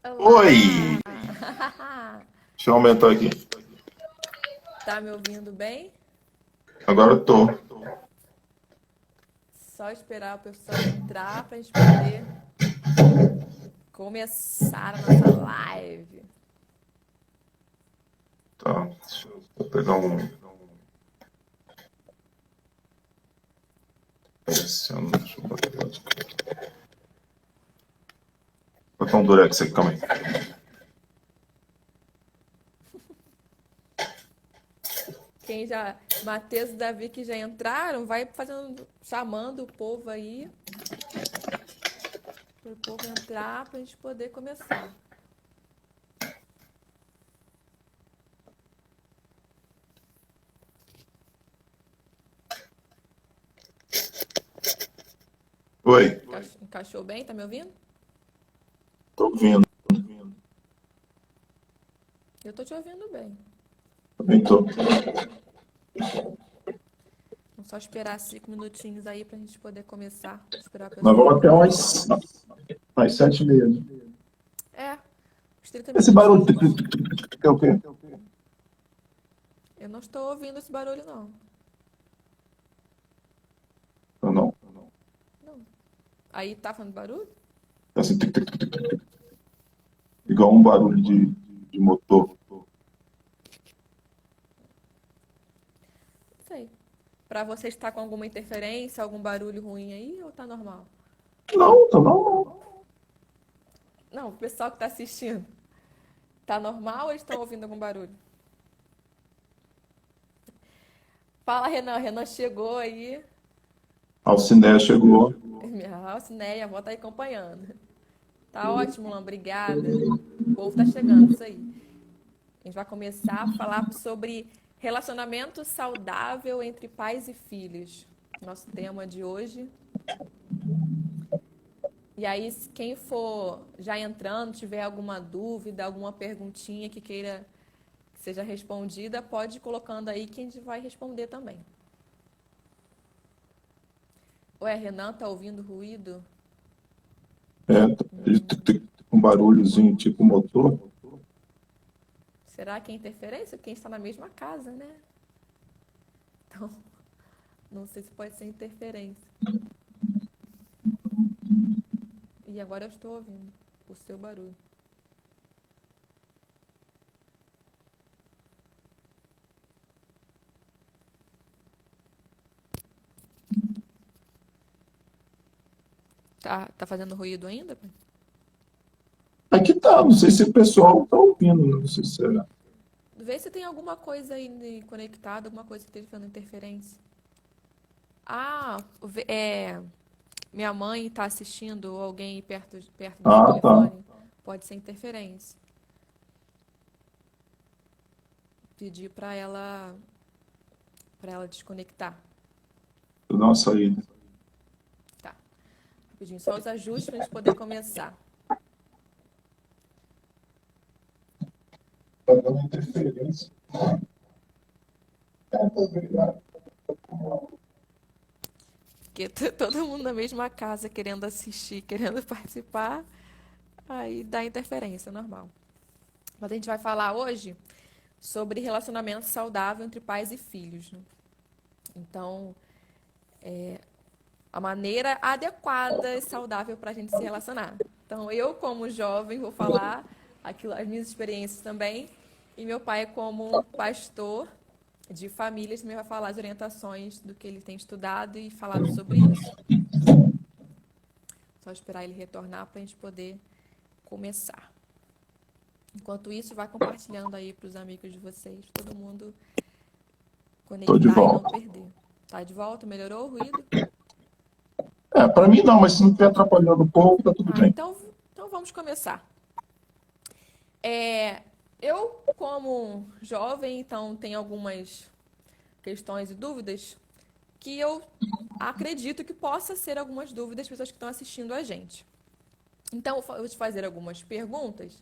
Oi! Olá! Deixa eu aumentar aqui. Tá me ouvindo bem? Agora eu tô. Só esperar o pessoal entrar pra gente poder começar a nossa live. Tá. Deixa eu vou pegar um. Deixa eu botar um durex aqui, calma aí. Quem já. Matheus e Davi que já entraram, vai fazendo, chamando o povo aí, para o povo entrar pra gente poder começar. Oi, Encaixou bem? Tá me ouvindo? tô ouvindo. Eu tô te ouvindo bem. Também tô. Vamos só esperar 5 minutinhos aí pra gente poder começar. Esperar o Nós pessoal vamos até entrar. umas 7h30. Né? É, uns 30 Esse barulho minutinhos. é o quê? Eu não estou ouvindo esse barulho, não. Ou não? Não. Aí tá fazendo barulho? É assim, igual um barulho de motor. Não sei. Pra você está com alguma interferência, algum barulho ruim aí ou tá normal? Não, tá não. Não, o pessoal que tá assistindo. Tá normal ou eles estão ouvindo algum barulho? Fala, Renan. Renan chegou aí. A Alciné chegou. Minha Alcineia, a avó tá aí acompanhando. Tá ótimo, Lã. Obrigada. O povo tá chegando, isso aí. A gente vai começar a falar sobre relacionamento saudável entre pais e filhos. Nosso tema de hoje. E aí, quem for já entrando, tiver alguma dúvida, alguma perguntinha que queira que seja respondida, pode ir colocando aí que a gente vai responder também. Ué, Renan, tá ouvindo ruído? É, um barulhozinho tipo motor. Será que é interferência? Quem está na mesma casa, né? Então, não sei se pode ser interferência. E agora eu estou ouvindo o seu barulho. Tá fazendo ruído ainda? Aqui tá, não sei se o pessoal tá ouvindo, não sei se é. Vê se tem alguma coisa aí conectada, alguma coisa que esteja fazendo interferência. Ah, minha mãe está assistindo ou alguém perto do seu Ah, tá. telefone. Pode ser interferência. Pedir para ela desconectar. Vou dar uma saída. Tá. Rapidinho, só os ajustes para a gente poder começar. Tá dando interferência. Obrigado. Porque todo mundo na mesma casa querendo assistir, querendo participar, aí dá interferência, normal. Mas a gente vai falar hoje sobre relacionamento saudável entre pais e filhos, né? Então, a maneira adequada e saudável para a gente se relacionar. Então, eu, como jovem, vou falar as minhas experiências também, e meu pai, como pastor de famílias, também vai falar as orientações do que ele tem estudado e falado sobre isso. Só esperar ele retornar para a gente poder começar. Enquanto isso, vai compartilhando aí para os amigos de vocês, todo mundo Tô de conectar e não volta. perder. Tá de volta? Melhorou o ruído? É, para mim não, mas se não estiver atrapalhando um pouco, tá tudo Ah, bem. então vamos começar. Eu, como jovem, então tenho algumas questões e dúvidas que eu acredito que possa ser algumas dúvidas das pessoas que estão assistindo a gente. Então, eu vou te fazer algumas perguntas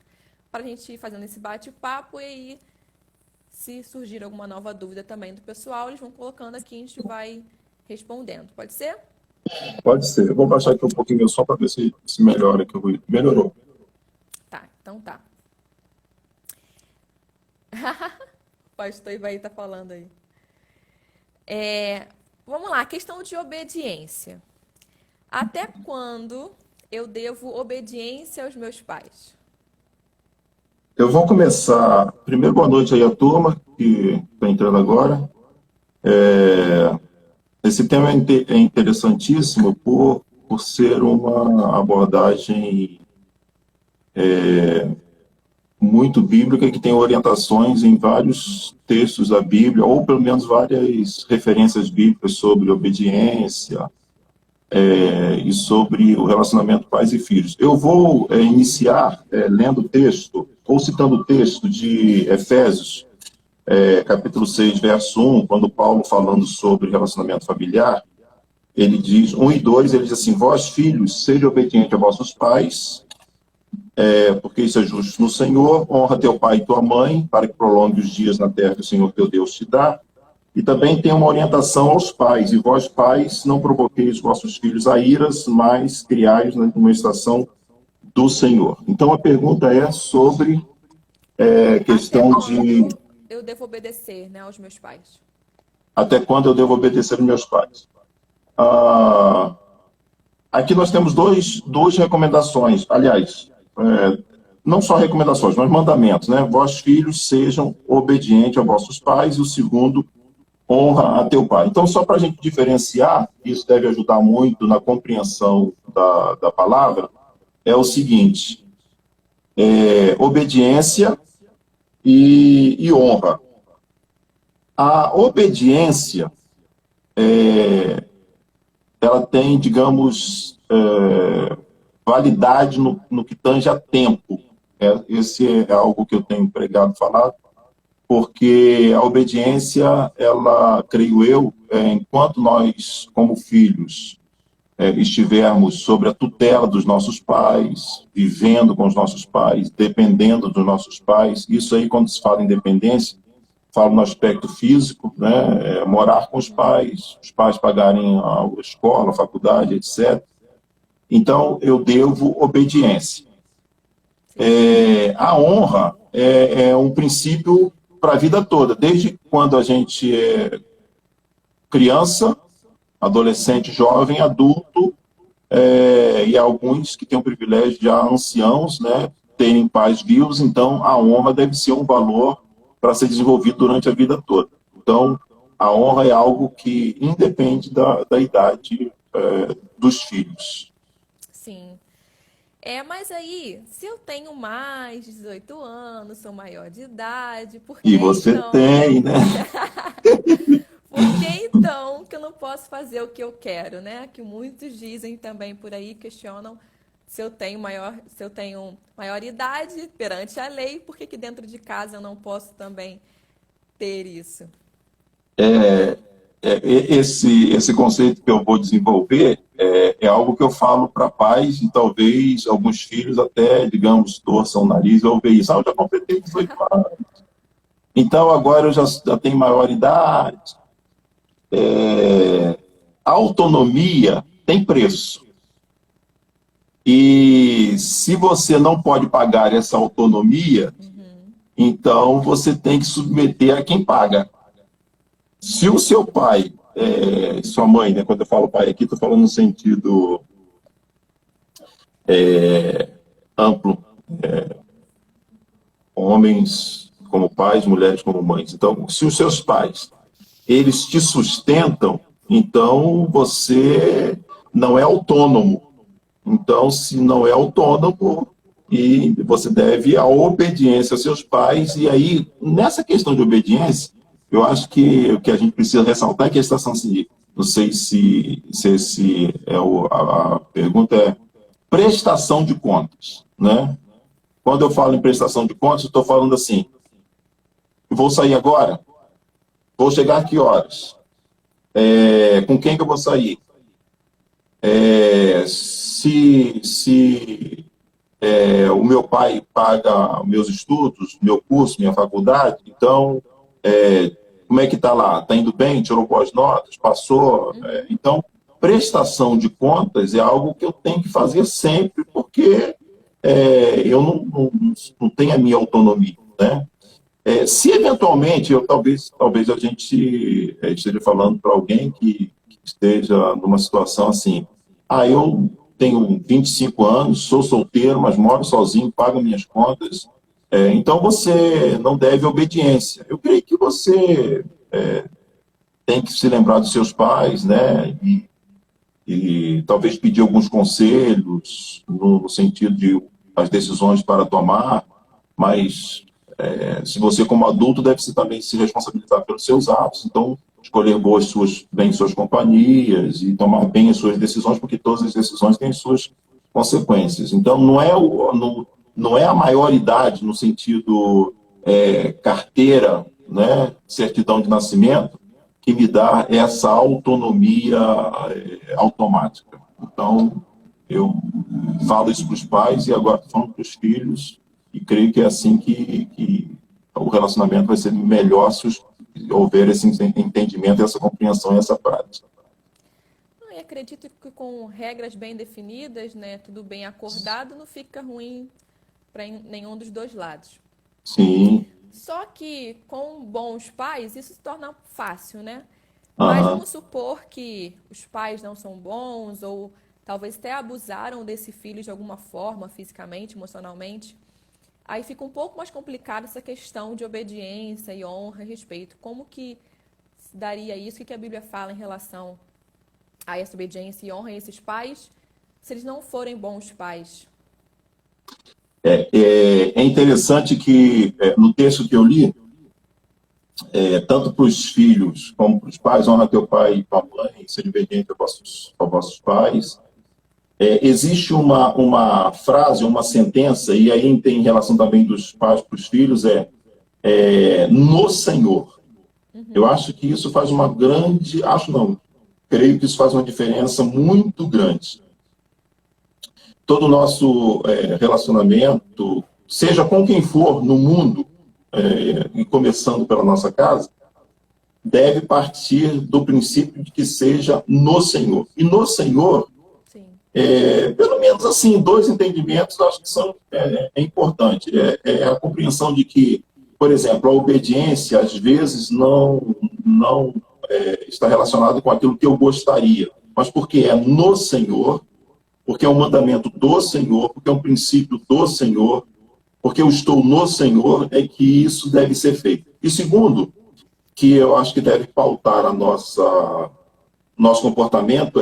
para a gente ir fazendo esse bate-papo e aí, se surgir alguma nova dúvida também do pessoal, eles vão colocando aqui e a gente vai respondendo. Pode ser? Pode ser. Eu vou baixar aqui um pouquinho só para ver se melhora aqui o ruído. Melhorou. Tá. Então tá. O pastor Ivaí tá falando aí. Vamos lá, questão de obediência. Até quando eu devo obediência aos meus pais? Eu vou começar. Primeiro, boa noite aí à turma que está entrando agora. Esse tema é interessantíssimo por ser uma abordagem muito bíblica que tem orientações em vários textos da Bíblia, ou pelo menos várias referências bíblicas sobre obediência e sobre o relacionamento pais e filhos. Eu vou iniciar lendo o texto, ou citando o texto de Efésios, capítulo 6, verso 1, quando Paulo, falando sobre relacionamento familiar, ele diz, 1 e 2, ele diz assim, vós, filhos, sejam obedientes a vossos pais, porque isso é justo no Senhor, honra teu pai e tua mãe, para que prolongue os dias na terra que o Senhor teu Deus te dá. E também tem uma orientação aos pais, e vós, pais, não provoqueis vossos filhos a iras, mas criai-os na admoestação do Senhor. Então a pergunta é sobre questão Até de quando eu devo obedecer, né, aos meus pais? até quando eu devo obedecer aos meus pais. Aqui nós temos duas recomendações, aliás, não só recomendações, mas mandamentos, né? Vós, filhos, sejam obedientes aos vossos pais, e o segundo, honra a teu pai. Então, só para a gente diferenciar, isso deve ajudar muito na compreensão da palavra, é o seguinte, obediência e honra. A obediência, ela tem, digamos, validade no que tange a tempo. Esse é algo que eu tenho pregado, falado, porque a obediência, ela, creio eu, enquanto nós, como filhos, estivermos sobre a tutela dos nossos pais, vivendo com os nossos pais, dependendo dos nossos pais, isso aí, quando se fala em dependência, falo no aspecto físico, né, morar com os pais pagarem a escola, a faculdade, etc. Então, eu devo obediência. A honra é um princípio para a vida toda, desde quando a gente é criança, adolescente, jovem, adulto, e alguns que têm o privilégio de já anciãos, né, terem pais vivos, então a honra deve ser um valor para ser desenvolvido durante a vida toda. Então, a honra é algo que independe da idade dos filhos. Sim. Mas aí, se eu tenho mais de 18 anos, sou maior de idade, por que E você então? tem, né? Por que então que eu não posso fazer o que eu quero, né? Que muitos dizem também por aí, questionam se eu tenho maior idade perante a lei, por que que dentro de casa eu não posso também ter isso? Esse conceito que eu vou desenvolver é algo que eu falo para pais e talvez alguns filhos até, digamos, torçam o nariz ao ver isso. Eu já completei 18 anos. Então, agora eu já tenho maior idade. A autonomia tem preço. E se você não pode pagar essa autonomia, então você tem que submeter a quem paga. Se o seu pai, sua mãe, né, quando eu falo pai aqui, estou falando no sentido amplo, homens como pais, mulheres como mães. Então, se os seus pais, eles te sustentam, então você não é autônomo. Então, se não é autônomo, e você deve a obediência aos seus pais, e aí, nessa questão de obediência, eu acho que o que a gente precisa ressaltar é que a estação civil, não sei se a pergunta é prestação de contas, né? Quando eu falo em prestação de contas, eu estou falando assim, vou sair agora? Vou chegar a que horas? Com quem que eu vou sair? Se o meu pai paga meus estudos, meu curso, minha faculdade, então, como é que está lá? Está indo bem? Tirou boas notas? Passou? Então, prestação de contas é algo que eu tenho que fazer sempre, porque eu não tenho a minha autonomia, né? Se eventualmente, talvez a gente esteja falando para alguém que esteja numa situação assim, eu tenho 25 anos, sou solteiro, mas moro sozinho, pago minhas contas, então você não deve obediência. Eu creio que você tem que se lembrar dos seus pais, né? E talvez pedir alguns conselhos no sentido de as decisões para tomar, mas se você como adulto deve -se também se responsabilizar pelos seus atos, então escolher bem suas companhias e tomar bem as suas decisões, porque todas as decisões têm suas consequências. Então não é a maioridade no sentido carteira, né, certidão de nascimento, que me dá essa autonomia automática. Então, eu falo isso para os pais e agora estou falando para os filhos, e creio que é assim que o relacionamento vai ser melhor se houver esse entendimento, essa compreensão e essa prática. Eu acredito que com regras bem definidas, né, tudo bem acordado, não fica ruim para nenhum dos dois lados. Sim. Só que com bons pais, isso se torna fácil, né? Mas Aham. vamos supor que os pais não são bons ou talvez até abusaram desse filho de alguma forma, fisicamente, emocionalmente. Aí fica um pouco mais complicado essa questão de obediência e honra e respeito. Como que se daria isso? O que a Bíblia fala em relação a essa obediência e honra a esses pais, se eles não forem bons pais? É interessante que no texto que eu li, tanto para os filhos como para os pais, honra teu pai e tua mãe, seja obediente aos vossos pais. Existe uma frase, uma sentença, e aí tem relação também dos pais para os filhos, no Senhor. Eu acho que isso faz uma grande, creio que isso faz uma diferença muito grande. Todo o nosso relacionamento, seja com quem for no mundo, e começando pela nossa casa, deve partir do princípio de que seja no Senhor. E no Senhor, pelo menos assim, dois entendimentos acho que são importantes. A compreensão de que, por exemplo, a obediência às vezes não está relacionada com aquilo que eu gostaria, mas porque é no Senhor, porque é um mandamento do Senhor, porque é um princípio do Senhor, porque eu estou no Senhor, é que isso deve ser feito. E segundo, que eu acho que deve pautar nosso comportamento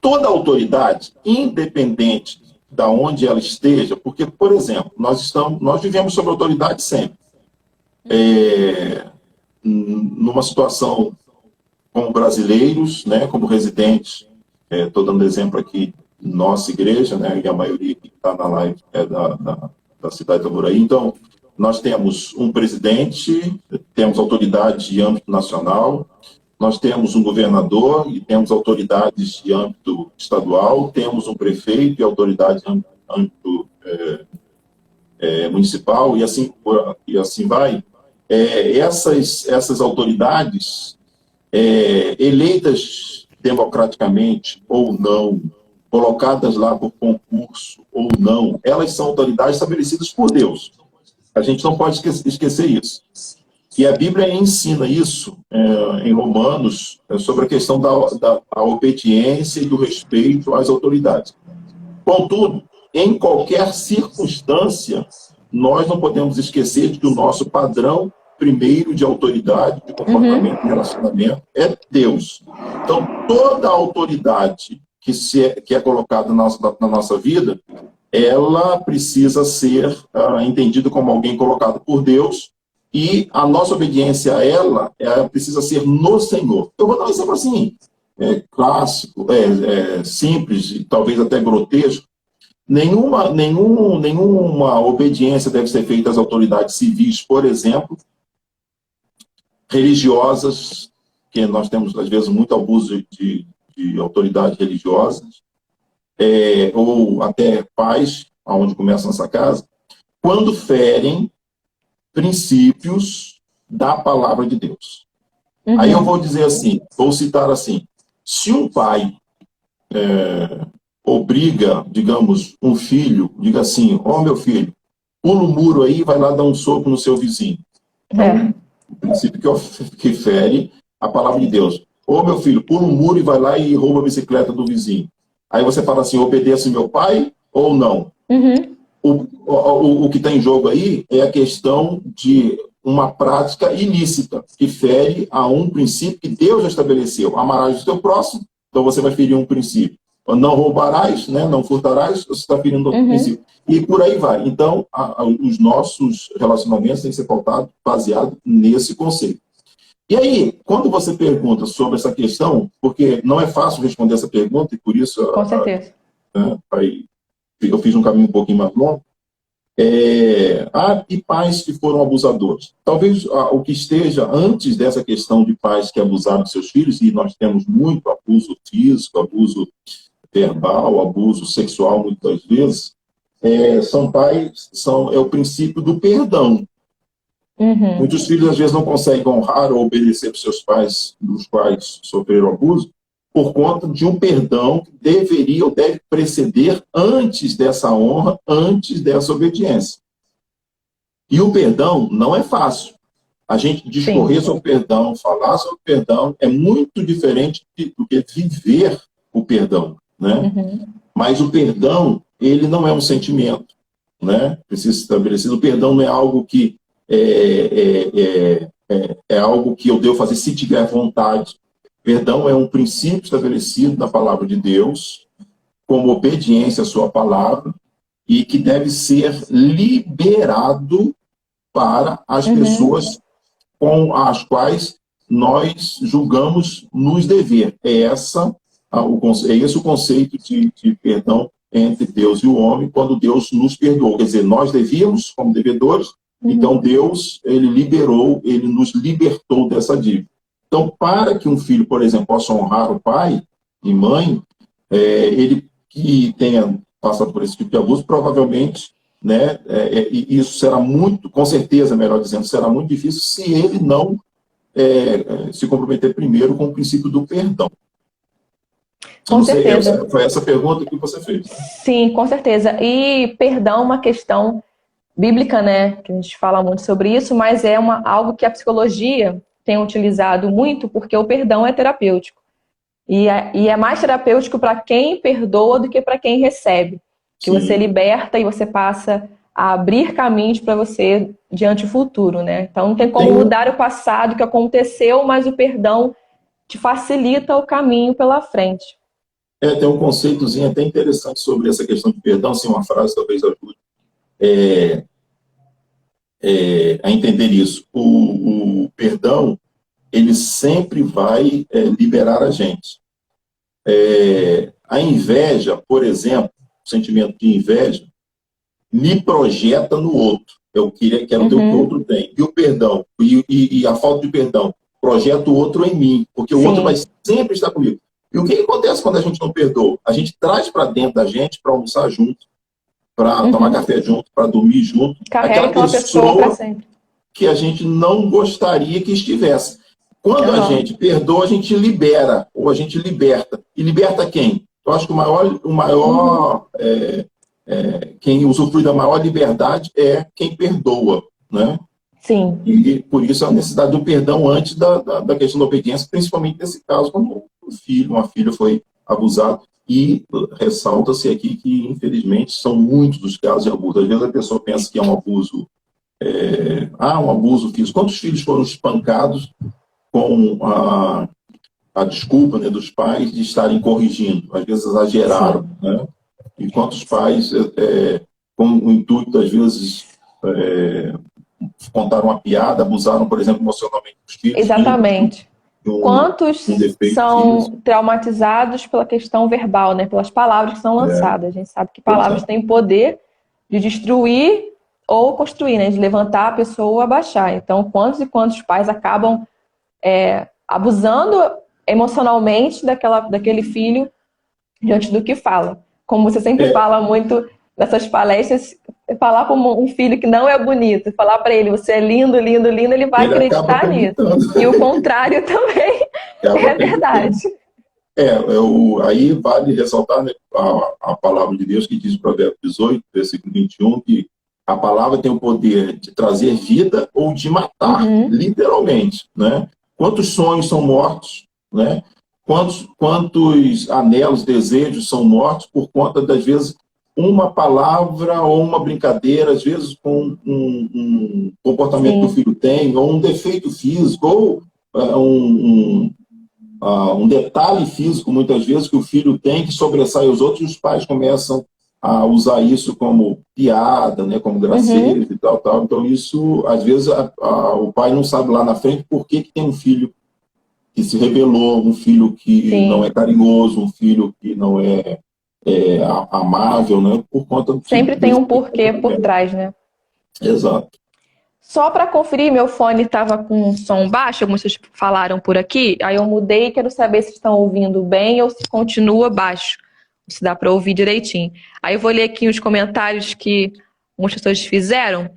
toda autoridade, independente de onde ela esteja, porque, por exemplo, nós vivemos sob autoridade sempre. Numa situação como brasileiros, né, como residentes, estou dando exemplo aqui, nossa igreja, né, e a maioria que está na live é da cidade de Itaboraí. Então, nós temos um presidente, temos autoridade de âmbito nacional, nós temos um governador e temos autoridades de âmbito estadual, temos um prefeito e autoridade de âmbito municipal, e assim vai. Essas autoridades, eleitas democraticamente ou não, colocadas lá por concurso ou não, elas são autoridades estabelecidas por Deus. A gente não pode esquecer isso. E a Bíblia ensina isso em Romanos, sobre a questão da obediência e do respeito às autoridades. Contudo, em qualquer circunstância, nós não podemos esquecer de que o nosso padrão primeiro de autoridade, de comportamento e relacionamento é Deus. Então, toda autoridade que é colocada na nossa vida, ela precisa ser entendida como alguém colocado por Deus, e a nossa obediência a ela precisa ser no Senhor. Eu vou dar um exemplo assim, clássico, simples, e talvez até grotesco. Nenhuma obediência deve ser feita às autoridades civis, por exemplo, religiosas, que nós temos, às vezes, muito abuso de autoridades religiosas, ou até pais, aonde começa a nossa casa, quando ferem princípios da palavra de Deus. Aí eu vou dizer assim, vou citar assim, se um pai obriga, digamos, um filho, diga assim, ó meu filho, pula o muro aí e vai lá dar um soco no seu vizinho. Então, o princípio que fere a palavra de Deus. Ô meu filho, pula um muro e vai lá e rouba a bicicleta do vizinho. Aí você fala assim, obedeço meu pai ou não? Uhum. O que está em jogo aí é a questão de uma prática ilícita, que fere a um princípio que Deus já estabeleceu. Amarás o teu próximo, então você vai ferir um princípio. Não roubarás, né? Não furtarás, você está ferindo outro princípio. E por aí vai. Então, os nossos relacionamentos têm que ser pautados baseado nesse conceito. E aí, quando você pergunta sobre essa questão, porque não é fácil responder essa pergunta, e por isso Com certeza. Eu fiz um caminho um pouquinho mais longo, e pais que foram abusadores. Talvez o que esteja antes dessa questão de pais que abusaram de seus filhos, e nós temos muito abuso físico, abuso verbal, abuso sexual, muitas vezes, é o princípio do perdão. Muitos filhos, às vezes, não conseguem honrar ou obedecer para os seus pais, dos quais sofreram abuso, por conta de um perdão que deveria ou deve preceder antes dessa honra, antes dessa obediência. E o perdão não é fácil. A gente discorrer sobre o perdão, falar sobre o perdão, é muito diferente do que viver o perdão, né? Mas o perdão, ele não é um sentimento, né? Precisa ser estabelecido. O perdão não é algo que é algo que eu devo fazer se tiver vontade. Perdão é um princípio estabelecido na palavra de Deus, como obediência à sua palavra, e que deve ser liberado para as pessoas com as quais nós julgamos nos dever. É esse o conceito de perdão entre Deus e o homem, quando Deus nos perdoou. Quer dizer, nós devíamos, como devedores, então Deus, ele nos libertou dessa dívida. Então, para que um filho, por exemplo, possa honrar o pai e mãe, ele que tenha passado por esse tipo de abuso, provavelmente, né, isso será muito, com certeza, melhor dizendo, será muito difícil se ele não se comprometer primeiro com o princípio do perdão. Com certeza. Foi essa pergunta que você fez. Sim, com certeza. E perdão é uma questão bíblica, né, que a gente fala muito sobre isso, mas é algo que a psicologia tem utilizado muito, porque o perdão é terapêutico. E é mais terapêutico para quem perdoa do que para quem recebe. Que você liberta e você passa a abrir caminhos para você diante do futuro, né? Então não tem como mudar o passado que aconteceu, mas o perdão te facilita o caminho pela frente. Tem um conceitozinho até interessante sobre essa questão de perdão, assim, uma frase talvez ajude a entender isso. O perdão, ele sempre vai liberar a gente. A inveja, por exemplo, o sentimento de inveja, me projeta no outro. Eu quero ter o que o outro tem. E o perdão, e a falta de perdão, projeta o outro em mim, porque o outro vai sempre estar comigo. E o que acontece quando a gente não perdoa? A gente traz para dentro da gente para almoçar junto, para tomar café junto, para dormir junto. Carrega aquela pessoa para sempre. Que a gente não gostaria que estivesse. Quando a gente perdoa, a gente libera, ou a gente liberta. E liberta quem? Eu acho que quem usufrui da maior liberdade é quem perdoa, né? Sim. E por isso a necessidade do perdão antes da questão da obediência, principalmente nesse caso, quando uma filha foi abusada. E ressalta-se aqui que, infelizmente, são muitos os casos de abuso. Às vezes a pessoa pensa que é um abuso, um abuso físico. Quantos filhos foram espancados com a desculpa, né, dos pais de estarem corrigindo? Às vezes exageraram, né? E quantos pais, com o intuito, às vezes, contaram uma piada, abusaram, por exemplo, emocionalmente dos filhos. Exatamente. Quantos são traumatizados pela questão verbal, né? Pelas palavras que são lançadas. A gente sabe que palavras têm poder de destruir ou construir, né? De levantar a pessoa ou abaixar. Então, quantos e quantos pais acabam abusando emocionalmente daquele filho diante do que fala. Como você sempre fala muito nessas palestras, falar como um filho que não é bonito, falar para ele, você é lindo, lindo, lindo, ele vai acreditar nisso. E o contrário também é verdade. Aí vale ressaltar, né, a palavra de Deus que diz no Provérbio 18, versículo 21, que a palavra tem o poder de trazer vida ou de matar, literalmente, né? Quantos sonhos são mortos, né? Quantos anelos, desejos são mortos por conta, das vezes, uma palavra ou uma brincadeira, às vezes com um comportamento que o filho tem, ou um defeito físico, ou um detalhe físico, muitas vezes, que o filho tem, que sobressai os outros, e os pais começam a usar isso como piada, né, como gracejos e tal. Então, isso, às vezes, o pai não sabe lá na frente por que tem um filho que se rebelou, um filho que não é carinhoso, um filho que não é amável, né, por conta do Sempre tem um porquê por trás, né? Exato. Só para conferir, meu fone estava com som baixo, como vocês falaram por aqui, aí eu mudei, quero saber se estão ouvindo bem ou se continua baixo, se dá para ouvir direitinho. Aí eu vou ler aqui os comentários que algumas pessoas fizeram.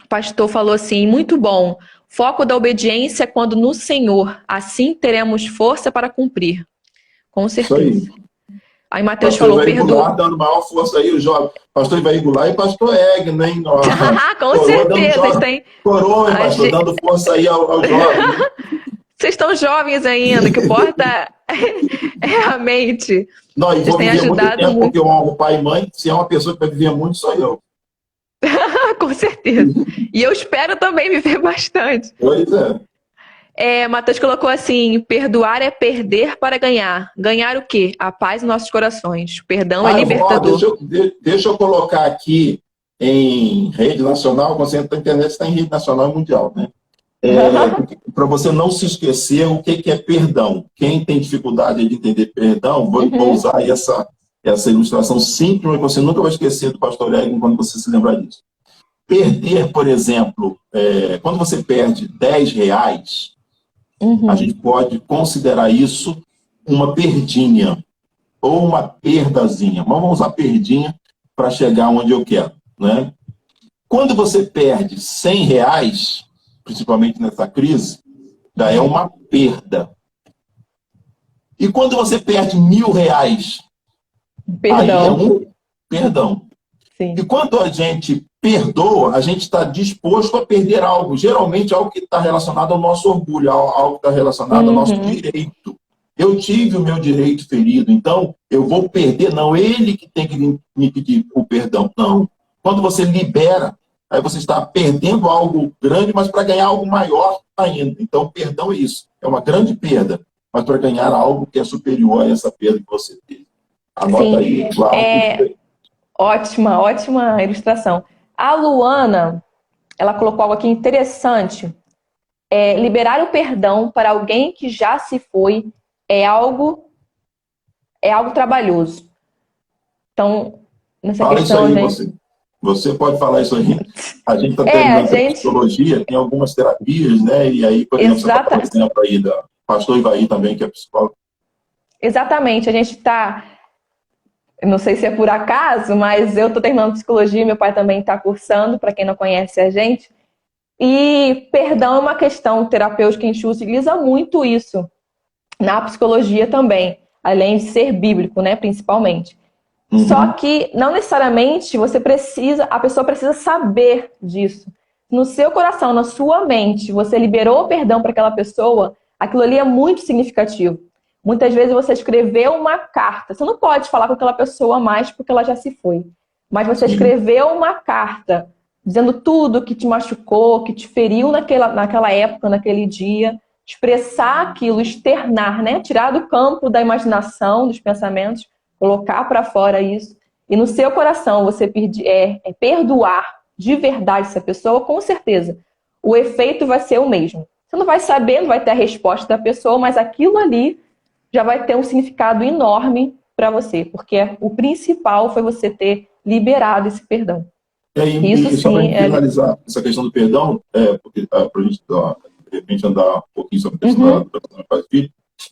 O pastor falou assim, muito bom, foco da obediência é quando no Senhor, assim teremos força para cumprir. Com certeza. Isso aí. Aí Mateus Pastor falou, Ivaí perdoa. Goulart dando maior força aí, o jovem. Pastor Ivaí Goulart e pastor Egno, hein? Com certeza, vocês têm... Coroa, hein, pastor, dando força aí ao jovem. Vocês estão jovens ainda, que importa é a mente. Não, e vou Vocês têm viver muito ajudado tempo, muito. porque eu amo pai e mãe. Se é uma pessoa que vai viver muito, sou eu. Com certeza. E eu espero também viver bastante. Pois é. Matheus colocou assim, perdoar é perder para ganhar. Ganhar o quê? A paz em nossos corações. O perdão é libertador. Deixa eu colocar aqui em rede nacional, quando você entra na internet, está em rede nacional e mundial, né? Para você não se esquecer o que é perdão. Quem tem dificuldade de entender perdão, vou usar essa ilustração simples, mas você nunca vai esquecer do pastor Egno quando você se lembrar disso. Perder, por exemplo, quando você perde R$10, a gente pode considerar isso uma perdinha ou uma perdazinha. Mas vamos usar perdinha para chegar onde eu quero, né? Quando você perde R$100, principalmente nessa crise, já é uma perda. E quando você perde R$1.000, aí é um perdão. Sim. E quando a gente perdoa, a gente está disposto a perder algo, geralmente algo que está relacionado ao nosso orgulho, algo que está relacionado ao nosso direito. Eu tive o meu direito ferido, então eu vou perder. Não, ele que tem que me pedir o perdão. Não. Quando você libera, aí você está perdendo algo grande, mas para ganhar algo maior ainda. Então, perdão é isso. É uma grande perda, mas para ganhar algo que é superior a essa perda que você teve. Anota aí, claro. Ótima ilustração. A Luana, ela colocou algo aqui interessante. Liberar o perdão para alguém que já se foi é algo trabalhoso. Então, nessa Fala questão, isso aí, gente... Você pode falar isso aí. A gente está terminando a psicologia, tem algumas terapias, né? E aí, por exemplo, você está dando exemplo aí da pastor Ivaí também, que é psicólogo. Exatamente, a gente está... Não sei se é por acaso, mas eu estou terminando psicologia, meu pai também está cursando, para quem não conhece a gente. E perdão é uma questão terapêutica que a gente utiliza muito isso na psicologia também, além de ser bíblico, né, principalmente. Só que não necessariamente a pessoa precisa saber disso. No seu coração, na sua mente, você liberou o perdão para aquela pessoa, aquilo ali é muito significativo. Muitas vezes você escreveu uma carta. Você não pode falar com aquela pessoa mais porque ela já se foi. Mas você escreveu uma carta dizendo tudo que te machucou, que te feriu naquela época, naquele dia. Expressar aquilo, externar, né? Tirar do campo da imaginação, dos pensamentos, colocar para fora isso. E no seu coração você perdoar de verdade essa pessoa, com certeza. O efeito vai ser o mesmo. Você não vai saber, não vai ter a resposta da pessoa, mas aquilo ali já vai ter um significado enorme para você, porque o principal foi você ter liberado esse perdão. Isso só para finalizar essa questão do perdão, porque para a gente, de repente, andar um pouquinho sobre a questão da paz de filho,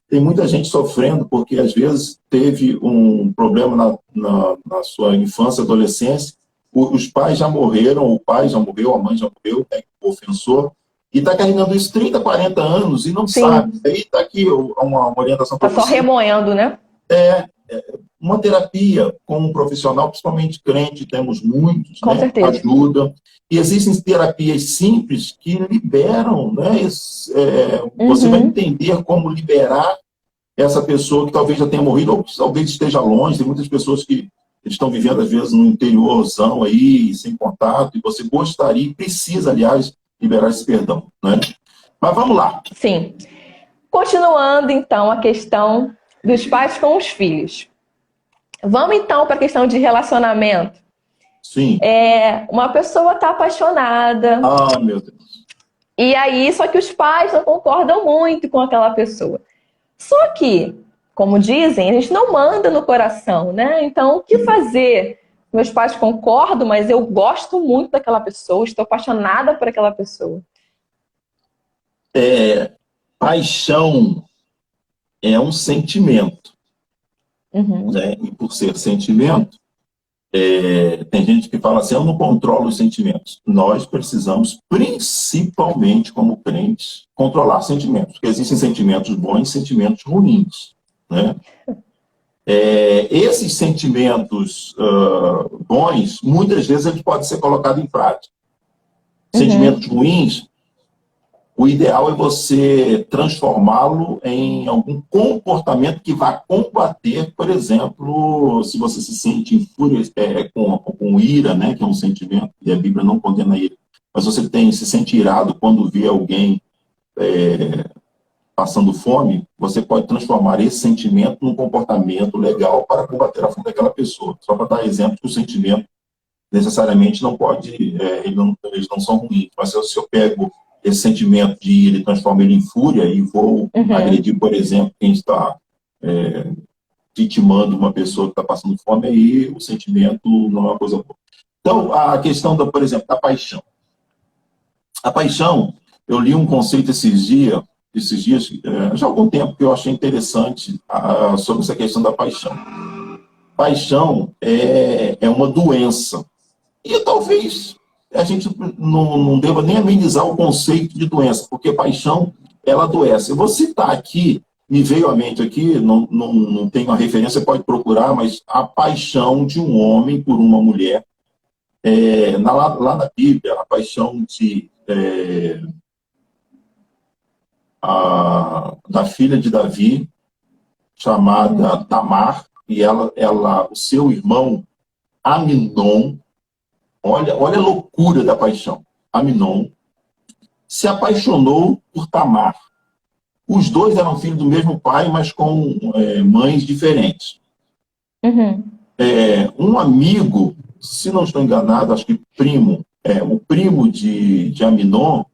tem muita gente sofrendo porque, às vezes, teve um problema na sua infância, adolescência, os pais já morreram, o pai já morreu, a mãe já morreu, né, o ofensor, E está carregando isso 30, 40 anos e não Sim. sabe. Aí está aqui uma orientação para Tá só você. remoendo, né? Uma terapia com um profissional, principalmente crente, temos muitos, Com né? certeza. Ajuda. E existem terapias simples que liberam, né? Você vai entender como liberar essa pessoa que talvez já tenha morrido, ou talvez esteja longe. Tem muitas pessoas que estão vivendo, às vezes, no interiorzão aí, sem contato, e você gostaria, e precisa, aliás, liberar esse perdão, né? Mas vamos lá. Sim. Continuando, então, a questão dos pais com os filhos. Vamos, então, para a questão de relacionamento. Sim. Uma pessoa está apaixonada. Ah, meu Deus. E aí, só que os pais não concordam muito com aquela pessoa. Só que, como dizem, a gente não manda no coração, né? Então, o que fazer? Meus pais concordam, mas eu gosto muito daquela pessoa, estou apaixonada por aquela pessoa. Paixão é um sentimento, né? E por ser sentimento, tem gente que fala assim, eu não controlo os sentimentos. Nós precisamos, principalmente como crentes, controlar sentimentos, porque existem sentimentos bons e sentimentos ruins, né? Esses sentimentos bons, muitas vezes eles podem ser colocados em prática. Sentimentos ruins, o ideal é você transformá-lo em algum comportamento que vá combater, por exemplo, se você se sente em fúria, com ira, né, que é um sentimento, e a Bíblia não condena ira, mas você se sente irado quando vê alguém passando fome, você pode transformar esse sentimento num comportamento legal para combater a fome daquela pessoa. Só para dar exemplo que o sentimento necessariamente não pode, eles não são ruins, mas se eu pego esse sentimento de ira e transformo ele em fúria e vou agredir, por exemplo, quem está vitimando uma pessoa que está passando fome, aí o sentimento não é uma coisa boa. Então, a questão, por exemplo, da paixão. A paixão, eu li um conceito esses dias, já há algum tempo, que eu achei interessante sobre essa questão da paixão. Paixão é uma doença. E talvez a gente não deva nem amenizar o conceito de doença, porque paixão, ela adoece. Eu vou citar aqui, me veio à mente aqui, não tenho a referência, você pode procurar, mas a paixão de um homem por uma mulher, lá na Bíblia, a paixão da filha de Davi, chamada Tamar, e o seu irmão Aminon, olha a loucura da paixão. Aminon se apaixonou por Tamar. Os dois eram filhos do mesmo pai, mas com mães diferentes. Um amigo, se não estou enganado, acho que o primo de Aminon,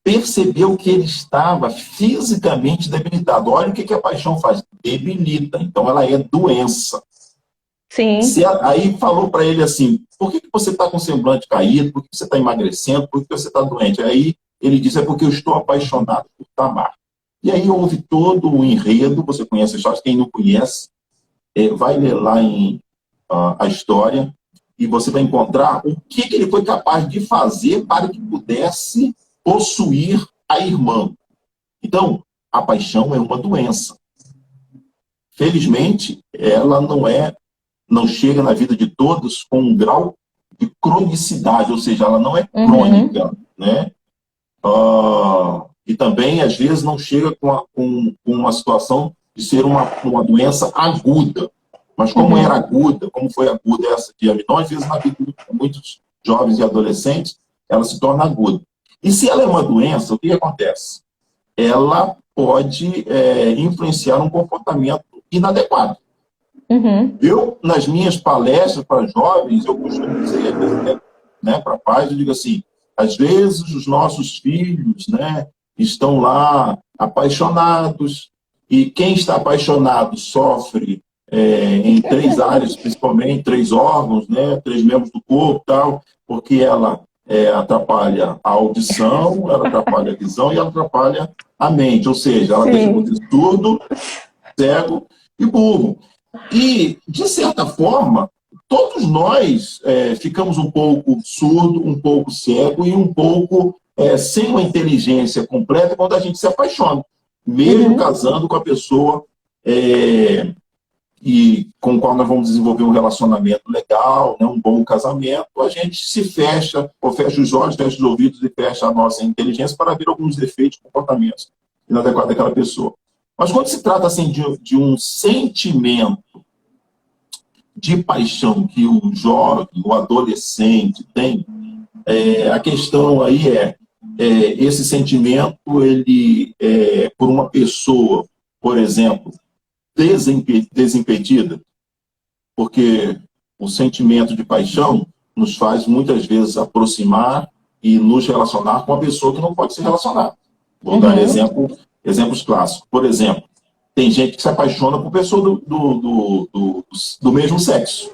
percebeu que ele estava fisicamente debilitado. Olha o que a paixão faz. Debilita. Então, ela é doença. Sim. Aí falou para ele assim, por que você está com o semblante caído? Por que você está emagrecendo? Por que você está doente? Aí ele disse, é porque eu estou apaixonado por Tamar. E aí houve todo o enredo, você conhece a história, quem não conhece, vai ler lá a história, e você vai encontrar o que ele foi capaz de fazer para que pudesse possuir a irmã. Então, a paixão é uma doença. Felizmente, ela não chega na vida de todos com um grau de cronicidade, ou seja, ela não é crônica, né? E também, às vezes, não chega com uma situação de ser uma doença aguda. Mas como era aguda, como foi aguda essa de Aminon, às vezes na vida de muitos jovens e adolescentes, ela se torna aguda. E se ela é uma doença, o que acontece? Ela pode influenciar um comportamento inadequado. Eu, nas minhas palestras para jovens, eu costumo dizer, né, para pais, eu digo assim, às vezes os nossos filhos, né, estão lá apaixonados, e quem está apaixonado sofre em 3 áreas, principalmente, 3 órgãos, né, 3 membros do corpo, tal, porque ela atrapalha a audição, ela atrapalha a visão e ela atrapalha a mente, ou seja, ela deixa você surdo, cego e burro. E, de certa forma, todos nós ficamos um pouco surdo, um pouco cego e um pouco sem uma inteligência completa quando a gente se apaixona. Mesmo casando com a pessoa e com o qual nós vamos desenvolver um relacionamento legal, né, um bom casamento, a gente se fecha, ou fecha os olhos, fecha os ouvidos e fecha a nossa inteligência para ver alguns defeitos, comportamentos inadequados daquela pessoa. Mas quando se trata assim, de um sentimento de paixão que o jovem, o adolescente tem, a questão aí esse sentimento, ele por uma pessoa, por exemplo, desimpedida, porque o sentimento de paixão nos faz muitas vezes aproximar e nos relacionar com a pessoa que não pode se relacionar. Vou dar exemplos clássicos. Por exemplo, tem gente que se apaixona por pessoa do mesmo sexo.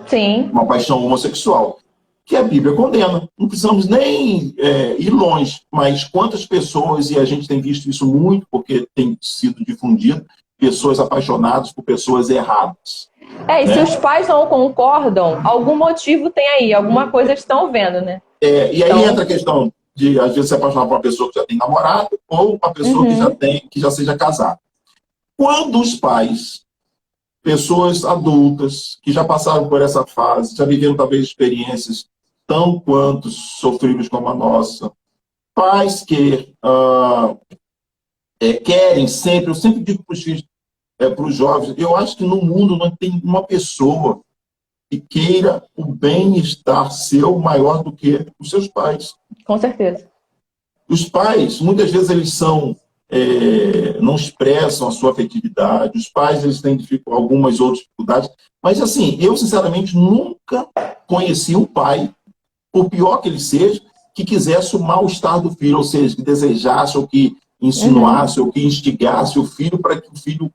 Sim. Uma paixão homossexual, que a Bíblia condena. Não precisamos nem ir longe, mas quantas pessoas, e a gente tem visto isso muito, porque tem sido difundido, pessoas apaixonadas por pessoas erradas. E se os pais não concordam, algum motivo tem aí, alguma coisa estão vendo, né? E aí entra a questão de, às vezes, se apaixonar por uma pessoa que já tem namorado ou uma pessoa que já seja casada. Quando os pais, pessoas adultas, que já passaram por essa fase, já viveram talvez experiências tão quanto sofríveis como a nossa, pais que querem sempre, eu sempre digo para os filhos, para os jovens, eu acho que no mundo não tem uma pessoa que queira o bem-estar seu maior do que os seus pais. Com certeza. Os pais, muitas vezes, eles não expressam a sua afetividade, os pais eles têm algumas outras dificuldades, mas assim, eu sinceramente nunca conheci um pai, por pior que ele seja, que quisesse o mal-estar do filho, ou seja, que desejasse ou que insinuasse ou que instigasse o filho para que o filho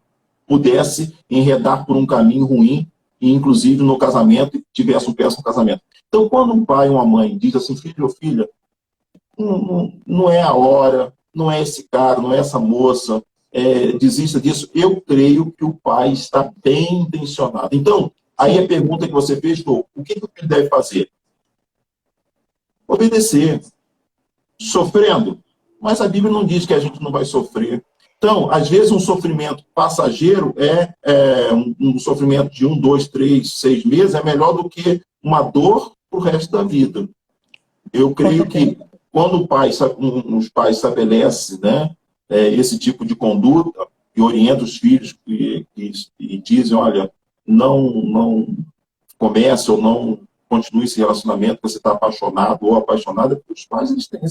pudesse enredar por um caminho ruim, e inclusive no casamento, tivesse um péssimo casamento. Então, quando um pai ou uma mãe diz assim, filho ou filha, não é a hora, não é esse cara, não é essa moça, desista disso, eu creio que o pai está bem intencionado. Então, aí a pergunta que você fez foi, o que o filho deve fazer? Obedecer. Sofrendo? Mas a Bíblia não diz que a gente não vai sofrer. Então, às vezes, um sofrimento passageiro um sofrimento de 1, 2, 3, 6 meses é melhor do que uma dor para o resto da vida. Eu creio que quando os pais estabelecem, né, esse tipo de conduta e orientam os filhos e dizem, olha, não comece ou não continue esse relacionamento, você está apaixonado ou apaixonada, porque os pais eles têm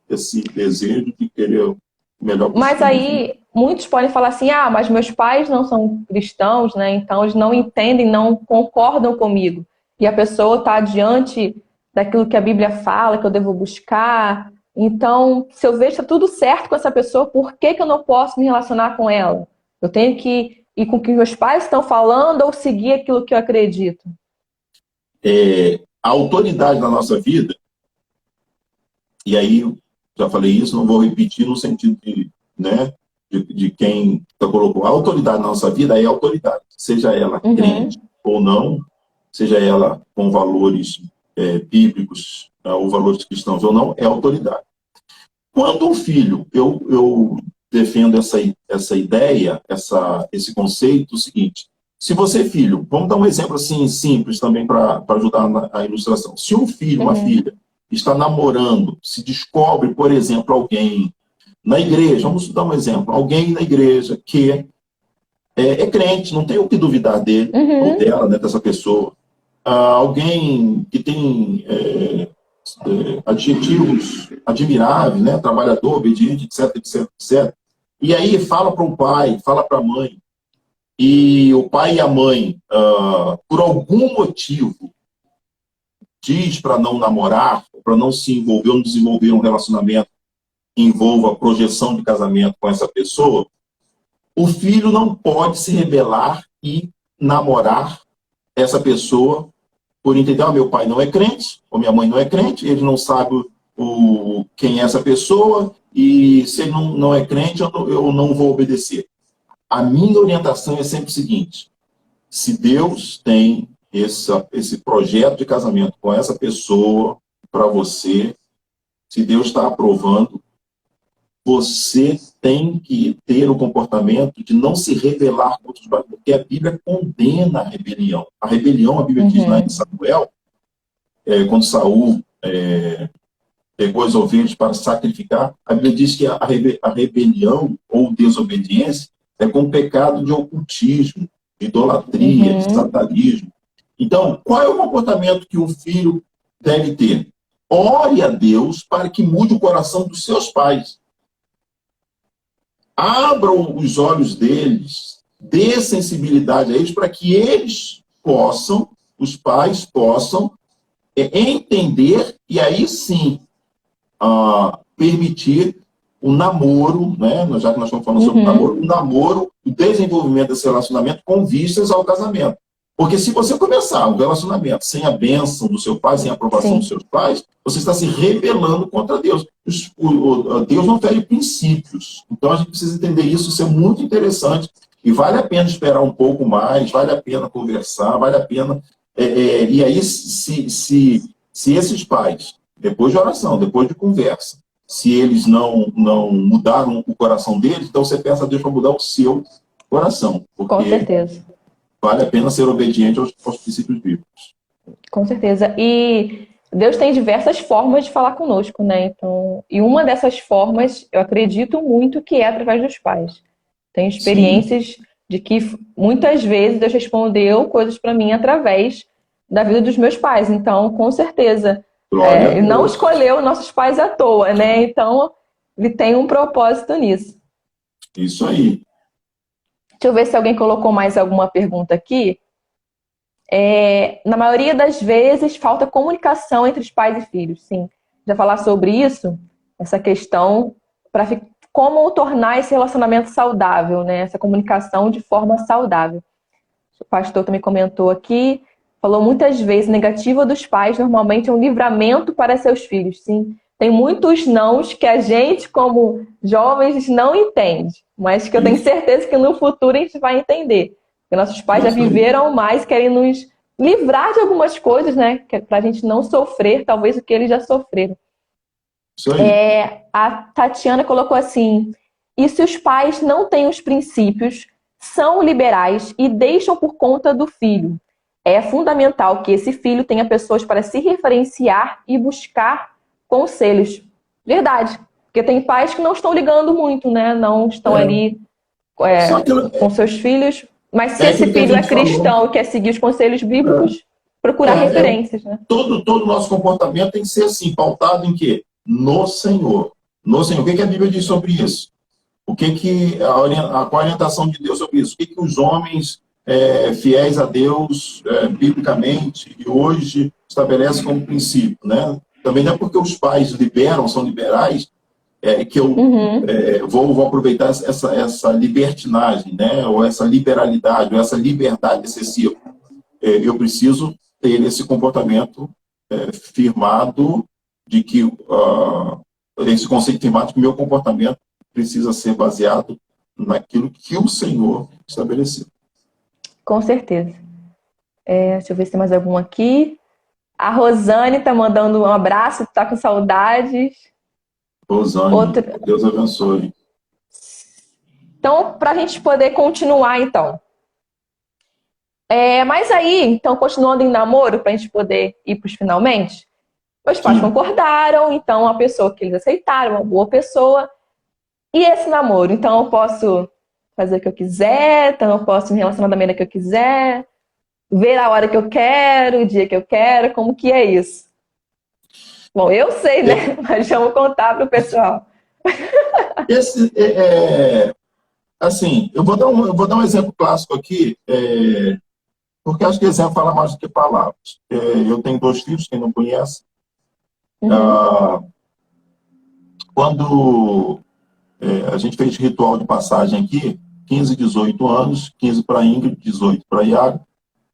esse desejo de querer o melhor possível. Mas aí, muitos podem falar assim, mas meus pais não são cristãos, né? Então eles não entendem, não concordam comigo. E a pessoa está diante daquilo que a Bíblia fala, que eu devo buscar. Então, se eu vejo que está tudo certo com essa pessoa, por que eu não posso me relacionar com ela? Eu tenho que ir com o que meus pais estão falando ou seguir aquilo que eu acredito? A autoridade na nossa vida, e aí, já falei isso, não vou repetir no sentido de quem colocou. A autoridade na nossa vida é a autoridade, seja ela crente ou não, seja ela com valores bíblicos, ou valores cristãos ou não, é autoridade. Quando um filho, eu defendo essa ideia, esse conceito, o seguinte, se você, filho, vamos dar um exemplo assim simples também para ajudar na ilustração. Se um filho, uma filha, está namorando, se descobre, por exemplo, alguém na igreja, vamos dar um exemplo, alguém na igreja que é crente, não tem o que duvidar dele ou dela, né, dessa pessoa. Alguém que tem adjetivos admiráveis, né, trabalhador, obediente, etc, etc, etc. E aí fala para o pai, fala para a mãe, e o pai e a mãe, por algum motivo, diz para não namorar, para não se envolver, não desenvolver um relacionamento que envolva a projeção de casamento com essa pessoa, o filho não pode se rebelar e namorar essa pessoa por entender, meu pai não é crente, ou minha mãe não é crente, ele não sabe quem é essa pessoa, e se ele não é crente, eu não vou obedecer. A minha orientação é sempre o seguinte, se Deus tem esse projeto de casamento com essa pessoa, para você, se Deus está aprovando, você tem que ter o comportamento de não se rebelar contra os pais, porque a Bíblia condena a rebelião. A rebelião, a Bíblia diz lá em Samuel, quando Saul pegou as ovelhas para sacrificar, a Bíblia diz que a rebelião ou desobediência é com pecado de ocultismo, de idolatria, de satanismo. Então, qual é o comportamento que um filho deve ter? Ore a Deus para que mude o coração dos seus pais. Abram os olhos deles, dê sensibilidade a eles, para que eles possam, os pais possam, entender e aí sim permitir o namoro, né? Já que nós estamos falando sobre o namoro, o desenvolvimento desse relacionamento com vistas ao casamento. Porque se você começar um relacionamento sem a bênção do seu pai, sem a aprovação dos seus pais, você está se rebelando contra Deus. Deus não pede princípios. Então a gente precisa entender isso, isso é muito interessante. E vale a pena esperar um pouco mais, vale a pena conversar, vale a pena... e aí, se esses pais, depois de oração, depois de conversa, se eles não mudaram o coração deles, então você peça a Deus para mudar o seu coração. Porque com certeza. Vale a pena ser obediente aos princípios bíblicos. Com certeza. E Deus tem diversas formas de falar conosco, né? Então, e uma dessas formas, eu acredito muito que é através dos pais. Tenho experiências de que muitas vezes Deus respondeu coisas para mim através da vida dos meus pais. Então, com certeza, ele não escolheu nossos pais à toa, né? Então, ele tem um propósito nisso. Isso aí. Deixa eu ver se alguém colocou mais alguma pergunta aqui. Na maioria das vezes, falta comunicação entre os pais e filhos. Sim, já falar sobre isso, essa questão, para como tornar esse relacionamento saudável, né? Essa comunicação de forma saudável. O pastor também comentou aqui, falou muitas vezes, negativa dos pais normalmente é um livramento para seus filhos. Sim, tem muitos nãos que a gente, como jovens, não entende, mas que eu tenho certeza que no futuro a gente vai entender. Porque nossos pais já viveram mais, querem nos livrar de algumas coisas, né? Para a gente não sofrer, talvez, o que eles já sofreram. Isso aí. A Tatiana colocou assim, e se os pais não têm os princípios, são liberais e deixam por conta do filho? É fundamental que esse filho tenha pessoas para se referenciar e buscar conselhos. Verdade. Porque tem pais que não estão ligando muito, né? Não estão ali com seus filhos. Mas se esse filho é cristão e quer seguir os conselhos bíblicos, procurar referências, né? Todo o nosso comportamento tem que ser assim, pautado em quê? No Senhor. No Senhor. O que a Bíblia diz sobre isso? Qual a orientação de Deus sobre isso? O que os homens fiéis a Deus, biblicamente, e hoje estabelecem como princípio, né? Também não é porque os pais são liberais, que eu vou aproveitar essa libertinagem, né? Ou essa liberalidade, ou essa liberdade excessiva. Eu preciso ter esse comportamento firmado, de que esse conceito firmado de que meu comportamento precisa ser baseado naquilo que o Senhor estabeleceu. Com certeza. Deixa eu ver se tem mais algum aqui. A Rosane está mandando um abraço, está com saudades. Rosane, Deus abençoe. Então, para a gente poder continuar, então. Mas aí, então, continuando em namoro, para a gente poder ir para os finalmente, os pais concordaram, então a pessoa que eles aceitaram, uma boa pessoa. E esse namoro? Então, eu posso fazer o que eu quiser, então eu posso me relacionar da maneira que eu quiser, ver a hora que eu quero, o dia que eu quero, como que é isso? Bom, eu sei, né? Mas vamos contar para o pessoal. Assim, eu vou dar um exemplo clássico aqui, porque acho que exemplo fala mais do que palavras. Eu tenho 2 filhos, quem não conhece. Quando a gente fez ritual de passagem aqui, 15 e 18 anos, 15 para Ingrid, 18 para Iago.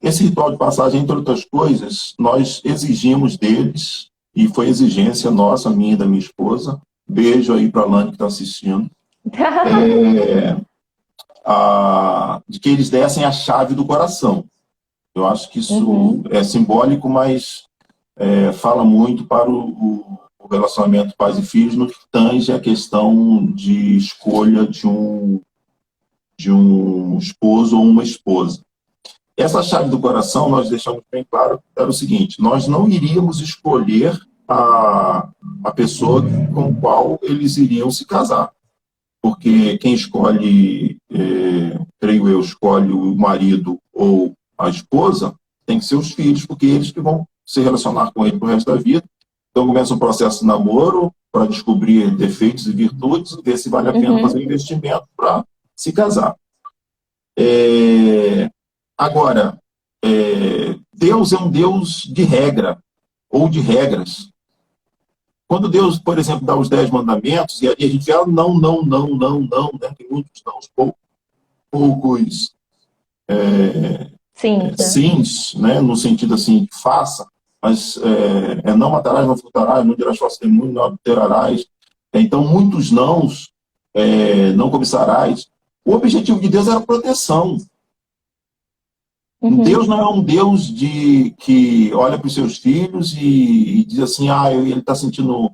Esse ritual de passagem, entre outras coisas, nós exigimos deles, e foi exigência nossa, minha e da minha esposa. Beijo aí para a Lani que está assistindo. De que eles dessem a chave do coração. Eu acho que isso é simbólico, mas fala muito para o o relacionamento pais e filhos no que tange a questão de escolha de um esposo ou uma esposa. Essa chave do coração, nós deixamos bem claro, era o seguinte: nós não iríamos escolher a pessoa com a qual eles iriam se casar. Porque quem escolhe, creio eu, escolhe o marido ou a esposa, tem que ser os filhos, porque eles que vão se relacionar com ele pro resto da vida. Então começa um processo de namoro para descobrir defeitos e virtudes, ver se vale a pena fazer um investimento para se casar. Agora, Deus é um Deus de regra, ou de regras. Quando Deus, por exemplo, dá os 10 mandamentos, e aí a gente fala não, não, não, não, não, né? Tem muitos não, poucos sims, né? No sentido assim, faça, mas não matarás, não furtarás, não dirás falso testemunho, não adulterarás. Então, muitos nãos, não cobiçarás. O objetivo de Deus era proteção. Deus não é um Deus que olha para os seus filhos e diz assim, ele está sentindo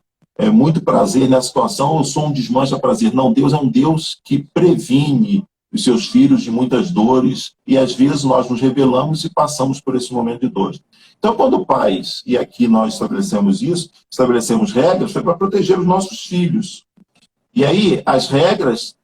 muito prazer nessa situação, eu sou um desmancha-prazer. Não, Deus é um Deus que previne os seus filhos de muitas dores e às vezes nós nos rebelamos e passamos por esse momento de dor. Então, quando pais, e aqui nós estabelecemos isso, estabelecemos regras, foi para proteger os nossos filhos. E aí, as regras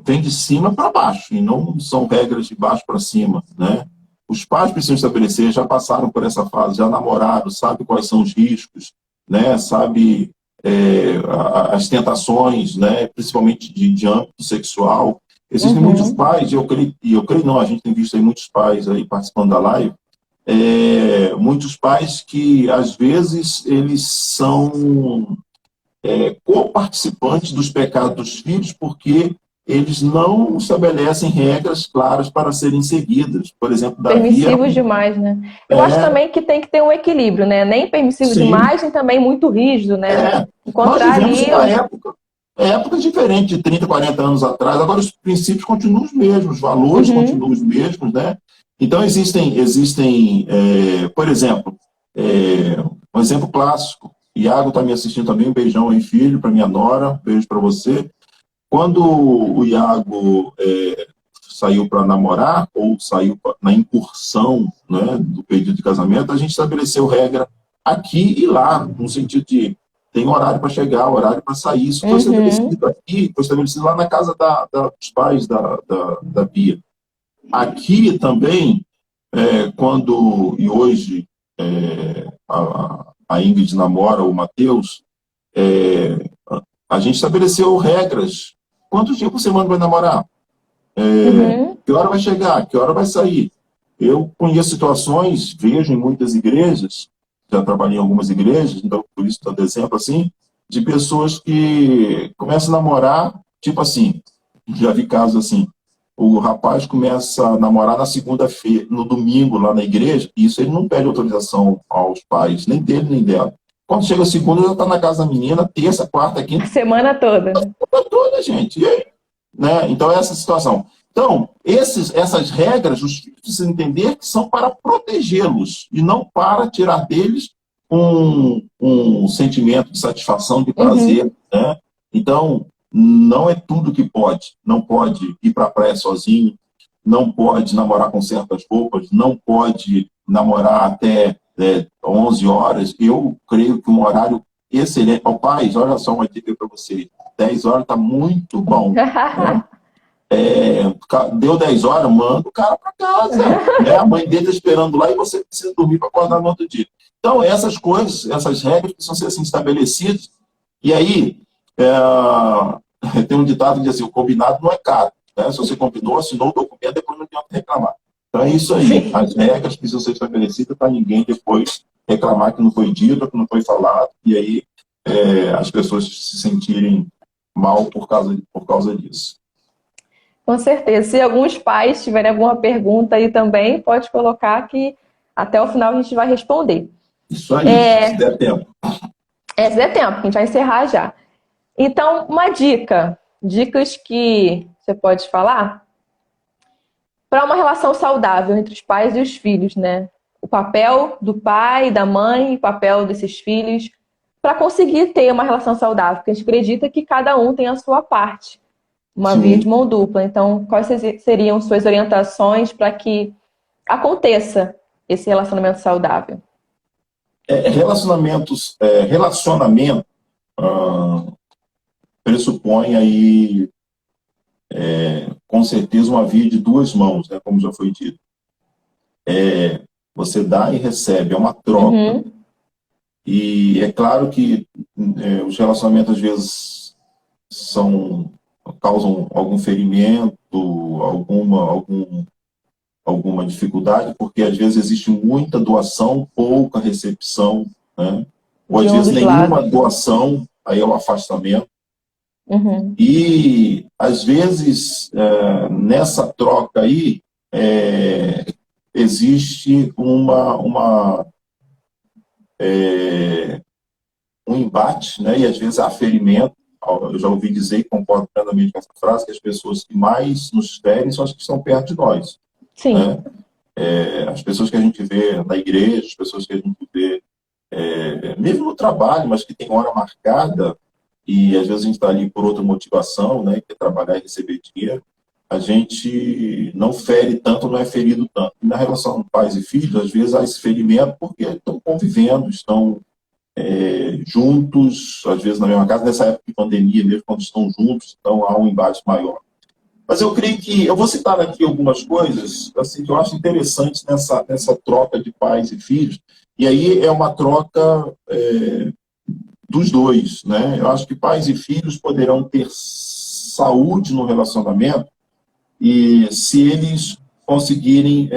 vêm de cima para baixo, e não são regras de baixo para cima, né? Os pais precisam estabelecer, já passaram por essa fase, já namoraram, sabem quais são os riscos, né? Sabe as tentações, né? Principalmente de âmbito sexual. Existem muitos pais, e eu creio não, a gente tem visto aí muitos pais aí participando da live, muitos pais que, às vezes, eles são co-participantes dos pecados dos filhos, porque eles não estabelecem regras claras para serem seguidas. Por exemplo, Davi... Permissivos demais, né? Eu acho também que tem que ter um equilíbrio, né? Nem permissivo demais, nem também muito rígido, né? Nós vivemos uma época diferente, de 30, 40 anos atrás. Agora os princípios continuam os mesmos, os valores continuam os mesmos, né? Então existem por exemplo, um exemplo clássico. Iago está me assistindo também, um beijão aí, filho, para minha nora, beijo para você. Quando o Iago saiu para namorar, ou saiu na incursão, né, do pedido de casamento, a gente estabeleceu regra aqui e lá, no sentido de tem horário para chegar, horário para sair. Isso foi estabelecido aqui, foi estabelecido lá na casa dos pais da Bia. Aqui também, e hoje a Ingrid namora o Matheus, a gente estabeleceu regras. Quantos dias por semana vai namorar? Que hora vai chegar? Que hora vai sair? Eu conheço situações, vejo em muitas igrejas, já trabalhei em algumas igrejas, então por isso dando exemplo assim, de pessoas que começam a namorar, tipo assim, já vi casos assim, o rapaz começa a namorar na segunda-feira, no domingo lá na igreja, e isso ele não pede autorização aos pais, nem dele nem dela. Quando chega a segunda, já está na casa da menina, terça, quarta, quinta. Semana toda. Semana toda, gente. E aí? Né? Então, essa situação. Então, essas regras, os filhos precisam entender que são para protegê-los e não para tirar deles um sentimento de satisfação, de prazer. Né? Então, não é tudo que pode. Não pode ir para a praia sozinho, não pode namorar com certas roupas, não pode namorar até 11 horas. Eu creio que um horário excelente. Pais, olha só uma dica para vocês. 10 horas está muito bom. Né? Deu 10 horas, manda o cara para casa. Né? A mãe dele está esperando lá e você precisa dormir para acordar no outro dia. Então, essas coisas, essas regras precisam ser assim estabelecidas. E aí, tem um ditado que diz assim, o combinado não é caro. Né? Se você combinou, assinou o documento, depois não adianta reclamar. Então é isso aí. Sim. As regras precisam ser estabelecidas para ninguém depois reclamar que não foi dito, que não foi falado, e aí as pessoas se sentirem mal por causa disso. Com certeza. Se alguns pais tiverem alguma pergunta aí também, pode colocar que até o final a gente vai responder. Isso aí, se der tempo. Se der tempo, a gente vai encerrar já. Então, uma dica. Dicas que você pode falar para uma relação saudável entre os pais e os filhos, né? O papel do pai, da mãe, o papel desses filhos para conseguir ter uma relação saudável, porque a gente acredita que cada um tem a sua parte, uma via de Sim. mão dupla. Então, quais seriam suas orientações para que aconteça esse relacionamento saudável? Relacionamento pressupõe aí, com certeza, uma via de duas mãos, né, como já foi dito. Você dá e recebe, é uma troca. Uhum, E é claro que os relacionamentos, às vezes, causam algum ferimento, alguma dificuldade, porque às vezes existe muita doação, pouca recepção, né? Ou de às um vezes dos nenhuma lados. doação, aí é o afastamento. Uhum, E às vezes nessa troca aí existe um embate, né? E às vezes há ferimento. Eu já ouvi dizer, e concordo plenamente com essa frase, que as pessoas que mais nos ferem são as que estão perto de nós, sim. né? As pessoas que a gente vê na igreja, as pessoas que a gente vê mesmo no trabalho, mas que tem hora marcada, e às vezes a gente está ali por outra motivação, né, que é trabalhar e receber dinheiro, a gente não fere tanto, não é ferido tanto. E na relação pais e filhos, às vezes há esse ferimento porque estão convivendo, estão juntos, às vezes na mesma casa, nessa época de pandemia mesmo, quando estão juntos, então há um embate maior. Mas eu creio que, eu vou citar aqui algumas coisas assim, que eu acho interessantes nessa troca de pais e filhos, e aí é uma troca dos dois, né? Eu acho que pais e filhos poderão ter saúde no relacionamento e se eles conseguirem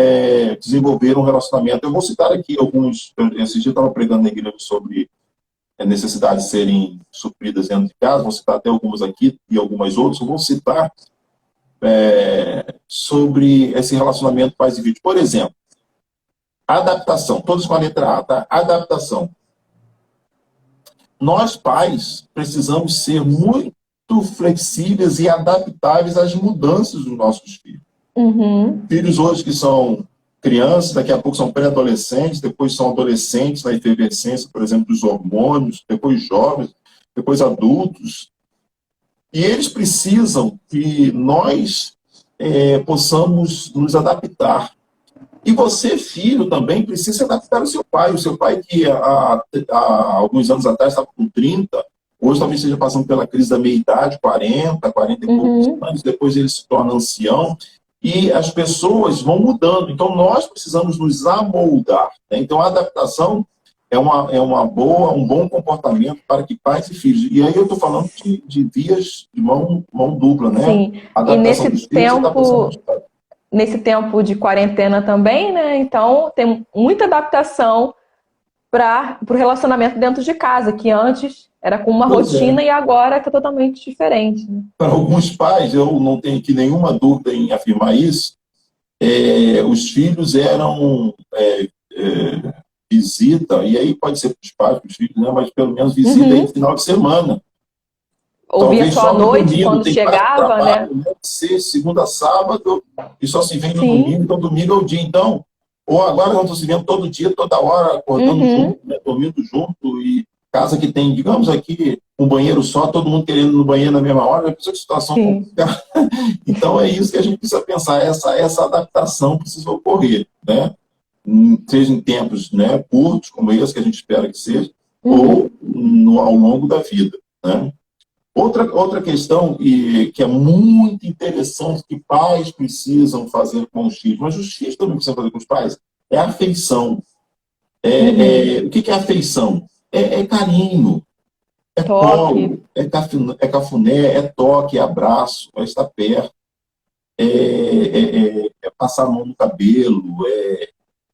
desenvolver um relacionamento. Eu vou citar aqui alguns. Esse dia eu estava pregando na igreja sobre necessidades serem supridas dentro de casa, vou citar até algumas aqui e algumas outras. Eu vou citar sobre esse relacionamento pais e filhos. Por exemplo, adaptação, todos com a letra A, tá? Adaptação. Nós, pais, precisamos ser muito flexíveis e adaptáveis às mudanças dos nossos filhos. Uhum, Filhos hoje que são crianças, daqui a pouco são pré-adolescentes, depois são adolescentes na efervescência, por exemplo, dos hormônios, depois jovens, depois adultos. E eles precisam que nós possamos nos adaptar. E você, filho, também precisa se adaptar ao seu pai. O seu pai, que há alguns anos atrás estava com 30, hoje talvez esteja passando pela crise da meia-idade, 40 e poucos uhum, anos, depois ele se torna ancião, e as pessoas vão mudando. Então, nós precisamos nos amoldar, né? Então, a adaptação um bom comportamento para que pais e filhos. E aí eu estou falando de vias de mão dupla, né? sim. E Adaptação dos filhos e adaptação dos pais. nesse tempo de quarentena também, né? Então, tem muita adaptação para o relacionamento dentro de casa, que antes era com uma Pois é. rotina e agora está totalmente diferente, né? Para alguns pais, eu não tenho aqui nenhuma dúvida em afirmar isso, os filhos eram visita, e aí pode ser para os pais, para os filhos, né, mas pelo menos visita aí no Uhum. final de semana. Ouvia Talvez só à só no noite, domingo, quando tem pai que chegava, né? trabalha, né, de ser segunda a sábado, e só se vê no Sim. domingo, então domingo é o dia. Então, ou agora nós estamos se vendo todo dia, toda hora, acordando Uhum. junto, né, dormindo junto, e casa que tem, digamos aqui, um banheiro só, todo mundo querendo ir no banheiro na mesma hora, é uma situação Sim. complicada. Então é isso que a gente precisa pensar, essa adaptação precisa ocorrer, né? Seja em tempos, né, curtos, como esse, que a gente espera que seja, Uhum. ou ao longo da vida, né? Outra questão que é muito interessante, que pais precisam fazer com os filhos, mas os filhos também precisam fazer com os pais, é a afeição. Uhum. O que é afeição? É carinho, é Toque. colo, é cafuné, é toque, é abraço, é estar perto, é passar a mão no cabelo,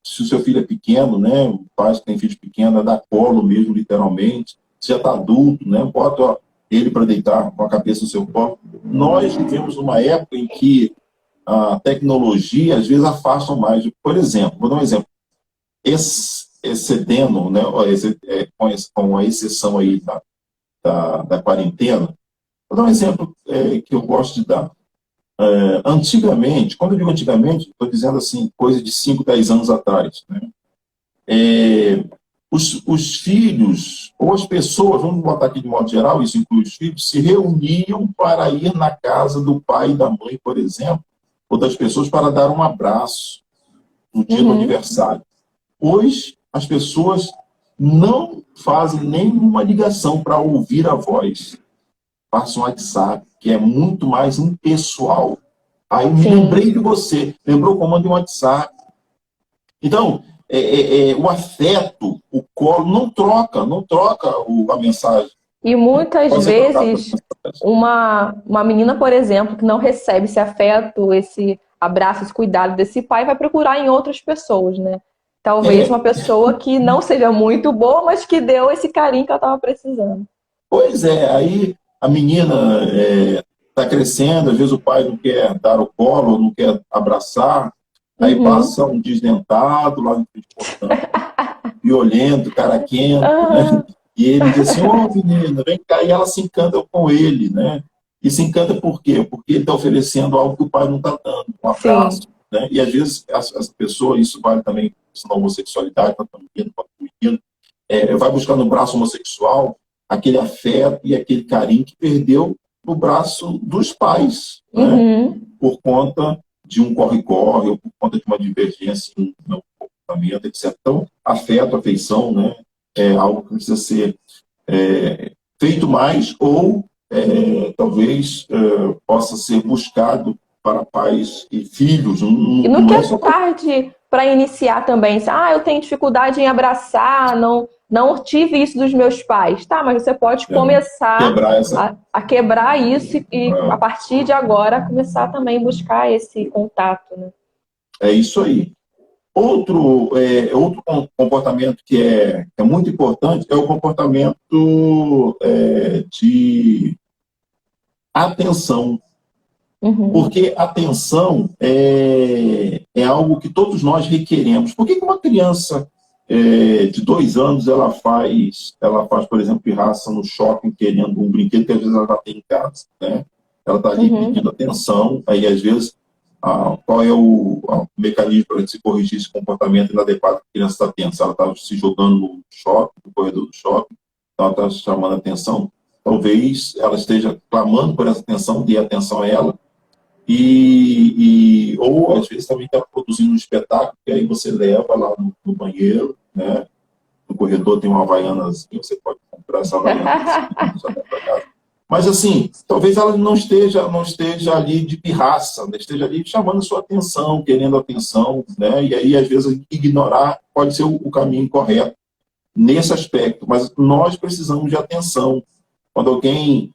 se o seu filho é pequeno, né, o pai que tem filho pequeno, é dar colo mesmo, literalmente. Se já está adulto, né, bota ele para deitar com a cabeça no seu colo. Nós vivemos numa época em que a tecnologia, às vezes, afasta mais. Por exemplo, vou dar um exemplo. Excedendo, né, com a exceção aí da quarentena, vou dar um exemplo que eu gosto de dar. Antigamente, quando eu digo antigamente, estou dizendo assim, coisa de 5, 10 anos atrás, né? os filhos, ou as pessoas, vamos botar aqui de modo geral, isso inclui os filhos, se reuniam para ir na casa do pai e da mãe, por exemplo, ou das pessoas para dar um abraço no dia do aniversário. Hoje, as pessoas não fazem nenhuma ligação para ouvir a voz. Passa um WhatsApp, que é muito mais impessoal. Aí me lembrei de você, lembrou o comando de um WhatsApp. Então, o afeto, o colo, não troca a mensagem. E muitas vezes, uma menina, por exemplo, que não recebe esse afeto, esse abraço, esse cuidado desse pai, vai procurar em outras pessoas, né? Talvez uma pessoa que não seja muito boa, mas que deu esse carinho que ela estava precisando. Pois é, aí a menina está crescendo, às vezes o pai não quer dar o colo, não quer abraçar, aí passa um desdentado lá no portão, violento, caraquento, né? E ele diz assim, menina, vem cá, e ela se encanta com ele, né? E se encanta por quê? Porque ele está oferecendo algo que o pai não está dando, um abraço, né? E às vezes essa pessoa, isso vale também na homossexualidade, tanto menino quanto menino, vai buscar no braço homossexual aquele afeto e aquele carinho que perdeu no braço dos pais, né? Por conta de um corre-corre, ou por conta de uma divergência no comportamento, etc. Então, afeto, afeição, né? É algo que precisa ser feito mais, ou talvez possa ser buscado para pais e filhos. E nunca é tarde para iniciar também. Eu tenho dificuldade em abraçar, não tive isso dos meus pais. Tá, mas você pode começar a quebrar isso e a partir de agora, começar também a buscar esse contato, né? É isso aí. Outro comportamento que é muito importante é o comportamento de atenção. Porque atenção é algo que todos nós requeremos. Por que uma criança de 2 anos ela faz, por exemplo, pirraça no shopping querendo um brinquedo que às vezes ela já tem em casa, né? Ela está ali pedindo atenção, aí às vezes qual é o mecanismo para a gente se corrigir esse comportamento inadequado que a criança está tendo? Se ela está se jogando no shopping, no corredor do shopping, então ela está chamando a atenção, talvez ela esteja clamando por essa atenção, dê atenção a ela, ou às vezes também está produzindo um espetáculo, que aí você leva lá no banheiro, né? No corredor tem uma havaianazinha, você pode comprar essa havaiana para casa. Mas assim, talvez ela não esteja ali de pirraça, né? Esteja ali chamando sua atenção, querendo atenção, né? E aí às vezes ignorar pode ser o caminho correto nesse aspecto, mas nós precisamos de atenção. Quando alguém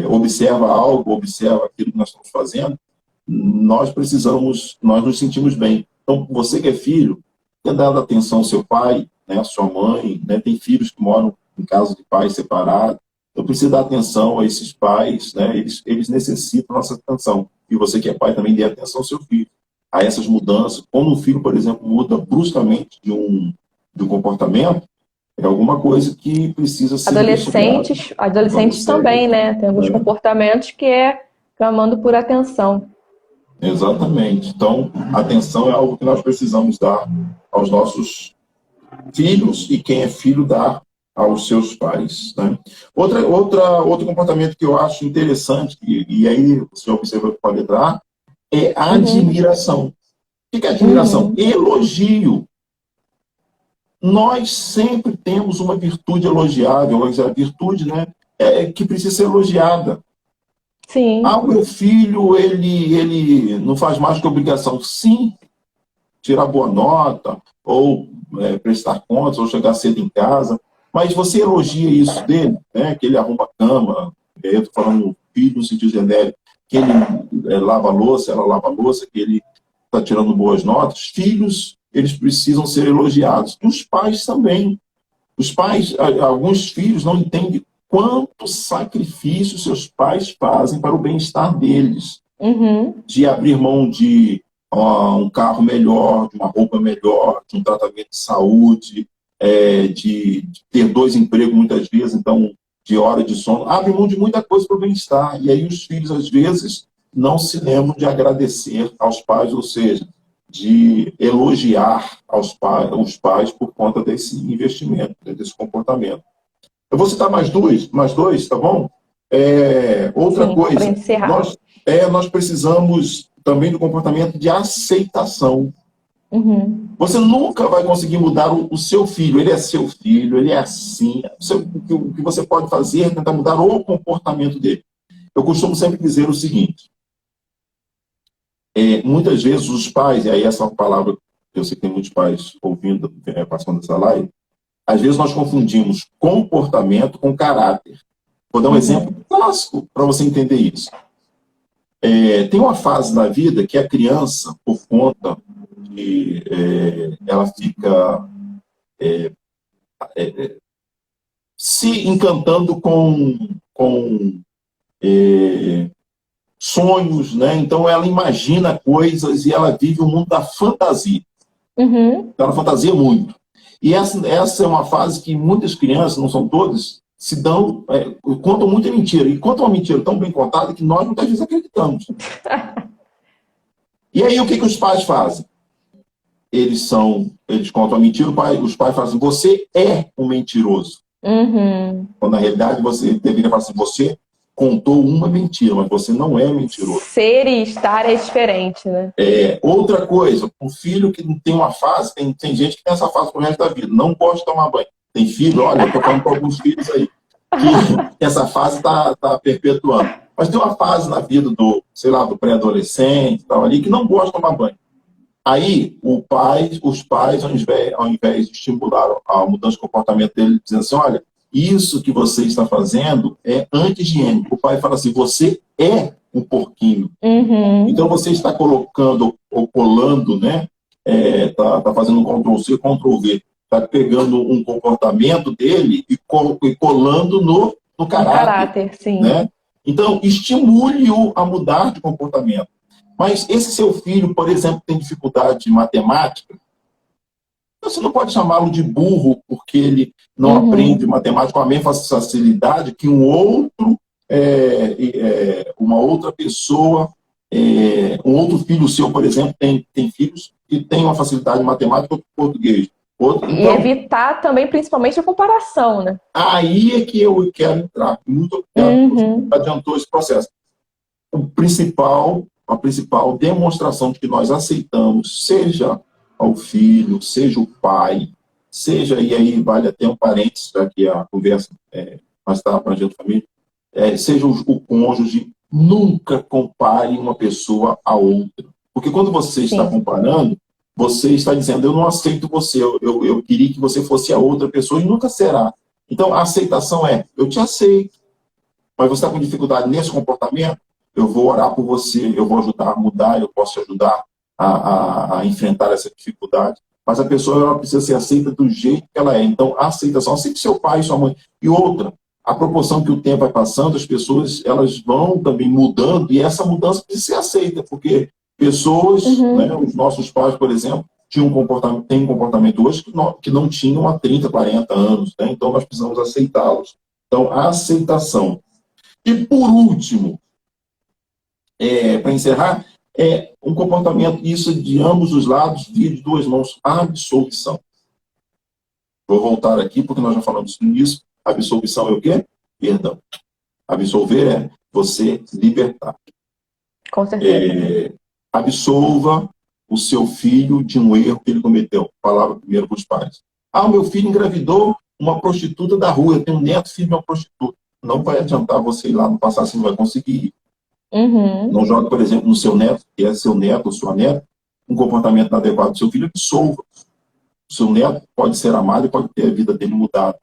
observa algo, observa aquilo que nós estamos fazendo, nós nos sentimos bem. Então, você que é filho, tem dado atenção ao seu pai, né, à sua mãe, né, tem filhos que moram em casa de pais separados, então precisa dar atenção a esses pais, né, eles necessitam nossa atenção. E você que é pai também dê atenção ao seu filho, a essas mudanças. Quando um filho, por exemplo, muda bruscamente de um comportamento, é alguma coisa que precisa ser adolescentes também, né? Tem alguns comportamentos que clamando por atenção. Exatamente. Então, atenção é algo que nós precisamos dar aos nossos filhos e quem é filho dar aos seus pais, né? Outro comportamento que eu acho interessante, e aí você observa que pode entrar, é a admiração. O que é admiração? Elogio. Nós sempre temos uma virtude elogiável, a virtude, né, que precisa ser elogiada. Sim. O meu filho, ele não faz mais que obrigação. Sim, tirar boa nota, ou prestar contas, ou chegar cedo em casa. Mas você elogia isso dele, né, que ele arruma a cama, eu estou falando do filho no sentido genérico, que ele lava a louça, ela lava a louça, que ele está tirando boas notas. Filhos, eles precisam ser elogiados. E os pais também. Os pais, alguns filhos não entendem quanto sacrifício seus pais fazem para o bem-estar deles. De abrir mão de um carro melhor, de uma roupa melhor, de um tratamento de saúde, de ter 2 empregos muitas vezes, então, de hora de sono. Abre mão de muita coisa para o bem-estar. E aí os filhos, às vezes, não se lembram de agradecer aos pais, ou seja, de elogiar os pais por conta desse investimento, né, desse comportamento. Eu vou citar mais dois, tá bom? Outra Sim, para coisa, encerrar. nós precisamos também do comportamento de aceitação. Uhum. Você nunca vai conseguir mudar o seu filho. Ele é seu filho, ele é assim. O que você pode fazer é tentar mudar o comportamento dele. Eu costumo sempre dizer o seguinte: muitas vezes os pais, e aí essa é uma palavra que eu sei que tem muitos pais ouvindo, passando essa live, às vezes nós confundimos comportamento com caráter. Vou dar um exemplo clássico para você entender isso. Tem uma fase na vida que a criança, por conta de ela fica se encantando com sonhos, né? Então ela imagina coisas e ela vive o mundo da fantasia. Uhum. Ela fantasia muito. E essa é uma fase que muitas crianças, não são todas, se dão, contam muita mentira. E contam uma mentira tão bem contada que nós muitas vezes acreditamos. E aí o que os pais fazem? Eles contam a mentira, os pais falam assim: você é um mentiroso. Uhum. Quando na realidade você deveria falar assim: você contou uma mentira, mas você não é mentiroso. Ser e estar é diferente, né? Outra coisa, um filho que não tem uma fase, tem gente que tem essa fase pro resto da vida, não gosta de tomar banho. Tem filho, olha, eu estou falando com alguns filhos aí, que essa fase está perpetuando. Mas tem uma fase na vida do pré-adolescente, tal, ali, que não gosta de tomar banho. Aí, os pais, ao invés de estimular a mudança de comportamento dele, dizendo assim: olha, isso que você está fazendo é anti-higiênico. O pai fala assim: você é um porquinho. Uhum. Então, você está colocando ou colando, né? Tá fazendo um Ctrl-C, Ctrl-V. Está pegando um comportamento dele e colando no caráter. Sim. Né? Então, estimule-o a mudar de comportamento. Mas esse seu filho, por exemplo, tem dificuldade de matemática, você não pode chamá-lo de burro porque ele não aprende matemática com a mesma facilidade que uma outra pessoa, um outro filho seu, por exemplo, tem filhos que têm uma facilidade em matemática ou português. E evitar também, principalmente, a comparação, né? Aí é que eu quero entrar. Muito obrigado, adiantou esse processo. A principal demonstração de que nós aceitamos, seja ao filho, seja o pai, seja, e aí vale até um parênteses, já que a conversa mas está abrangendo família, seja o cônjuge, nunca compare uma pessoa a outra. Porque quando você está comparando, você está dizendo: eu não aceito você, eu queria que você fosse a outra pessoa, e nunca será. Então, a aceitação eu te aceito, mas você está com dificuldade nesse comportamento, eu vou orar por você, eu vou ajudar a mudar, eu posso te ajudar a enfrentar essa dificuldade. Mas a pessoa ela precisa ser aceita do jeito que ela é. Então, a aceitação, assim que seu pai, sua mãe. E outra, a proporção que o tempo vai passando, as pessoas elas vão também mudando, e essa mudança precisa ser aceita, porque pessoas, né, os nossos pais, por exemplo, têm um comportamento hoje que não tinham há 30, 40 anos. Né? Então, nós precisamos aceitá-los. Então, a aceitação. E, por último, para encerrar, um comportamento, isso de ambos os lados, via de duas mãos, absolvição. Vou voltar aqui, porque nós já falamos nisso. Absolvição é o quê? Perdão. Absolver é você libertar. Com certeza. Absolva o seu filho de um erro que ele cometeu. Palavra primeiro para os pais. O meu filho engravidou uma prostituta da rua. Eu tenho um neto, filho de uma prostituta. Não vai adiantar você ir lá no passado, você não vai conseguir ir. Não jogue, por exemplo, no seu neto, que é seu neto ou sua neta, um comportamento inadequado do seu filho, absolva. O seu neto pode ser amado e pode ter a vida dele mudada.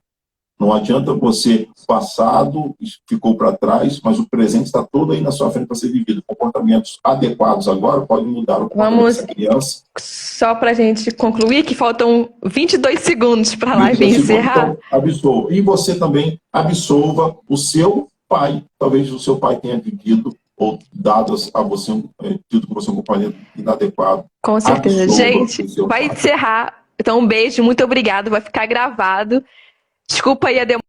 Não adianta você, o passado ficou para trás, mas o presente está todo aí na sua frente para ser vivido. Comportamentos adequados agora podem mudar o comportamento dessa criança. Só para a gente concluir, que faltam 22 segundos para a live encerrar. Então, absolva. E você também absolva o seu pai. Talvez o seu pai tenha vivido ou dado a você tido com você um comportamento inadequado. Com certeza. Gente, vai encerrar. Então, um beijo, muito obrigado. Vai ficar gravado. Desculpa aí a demora.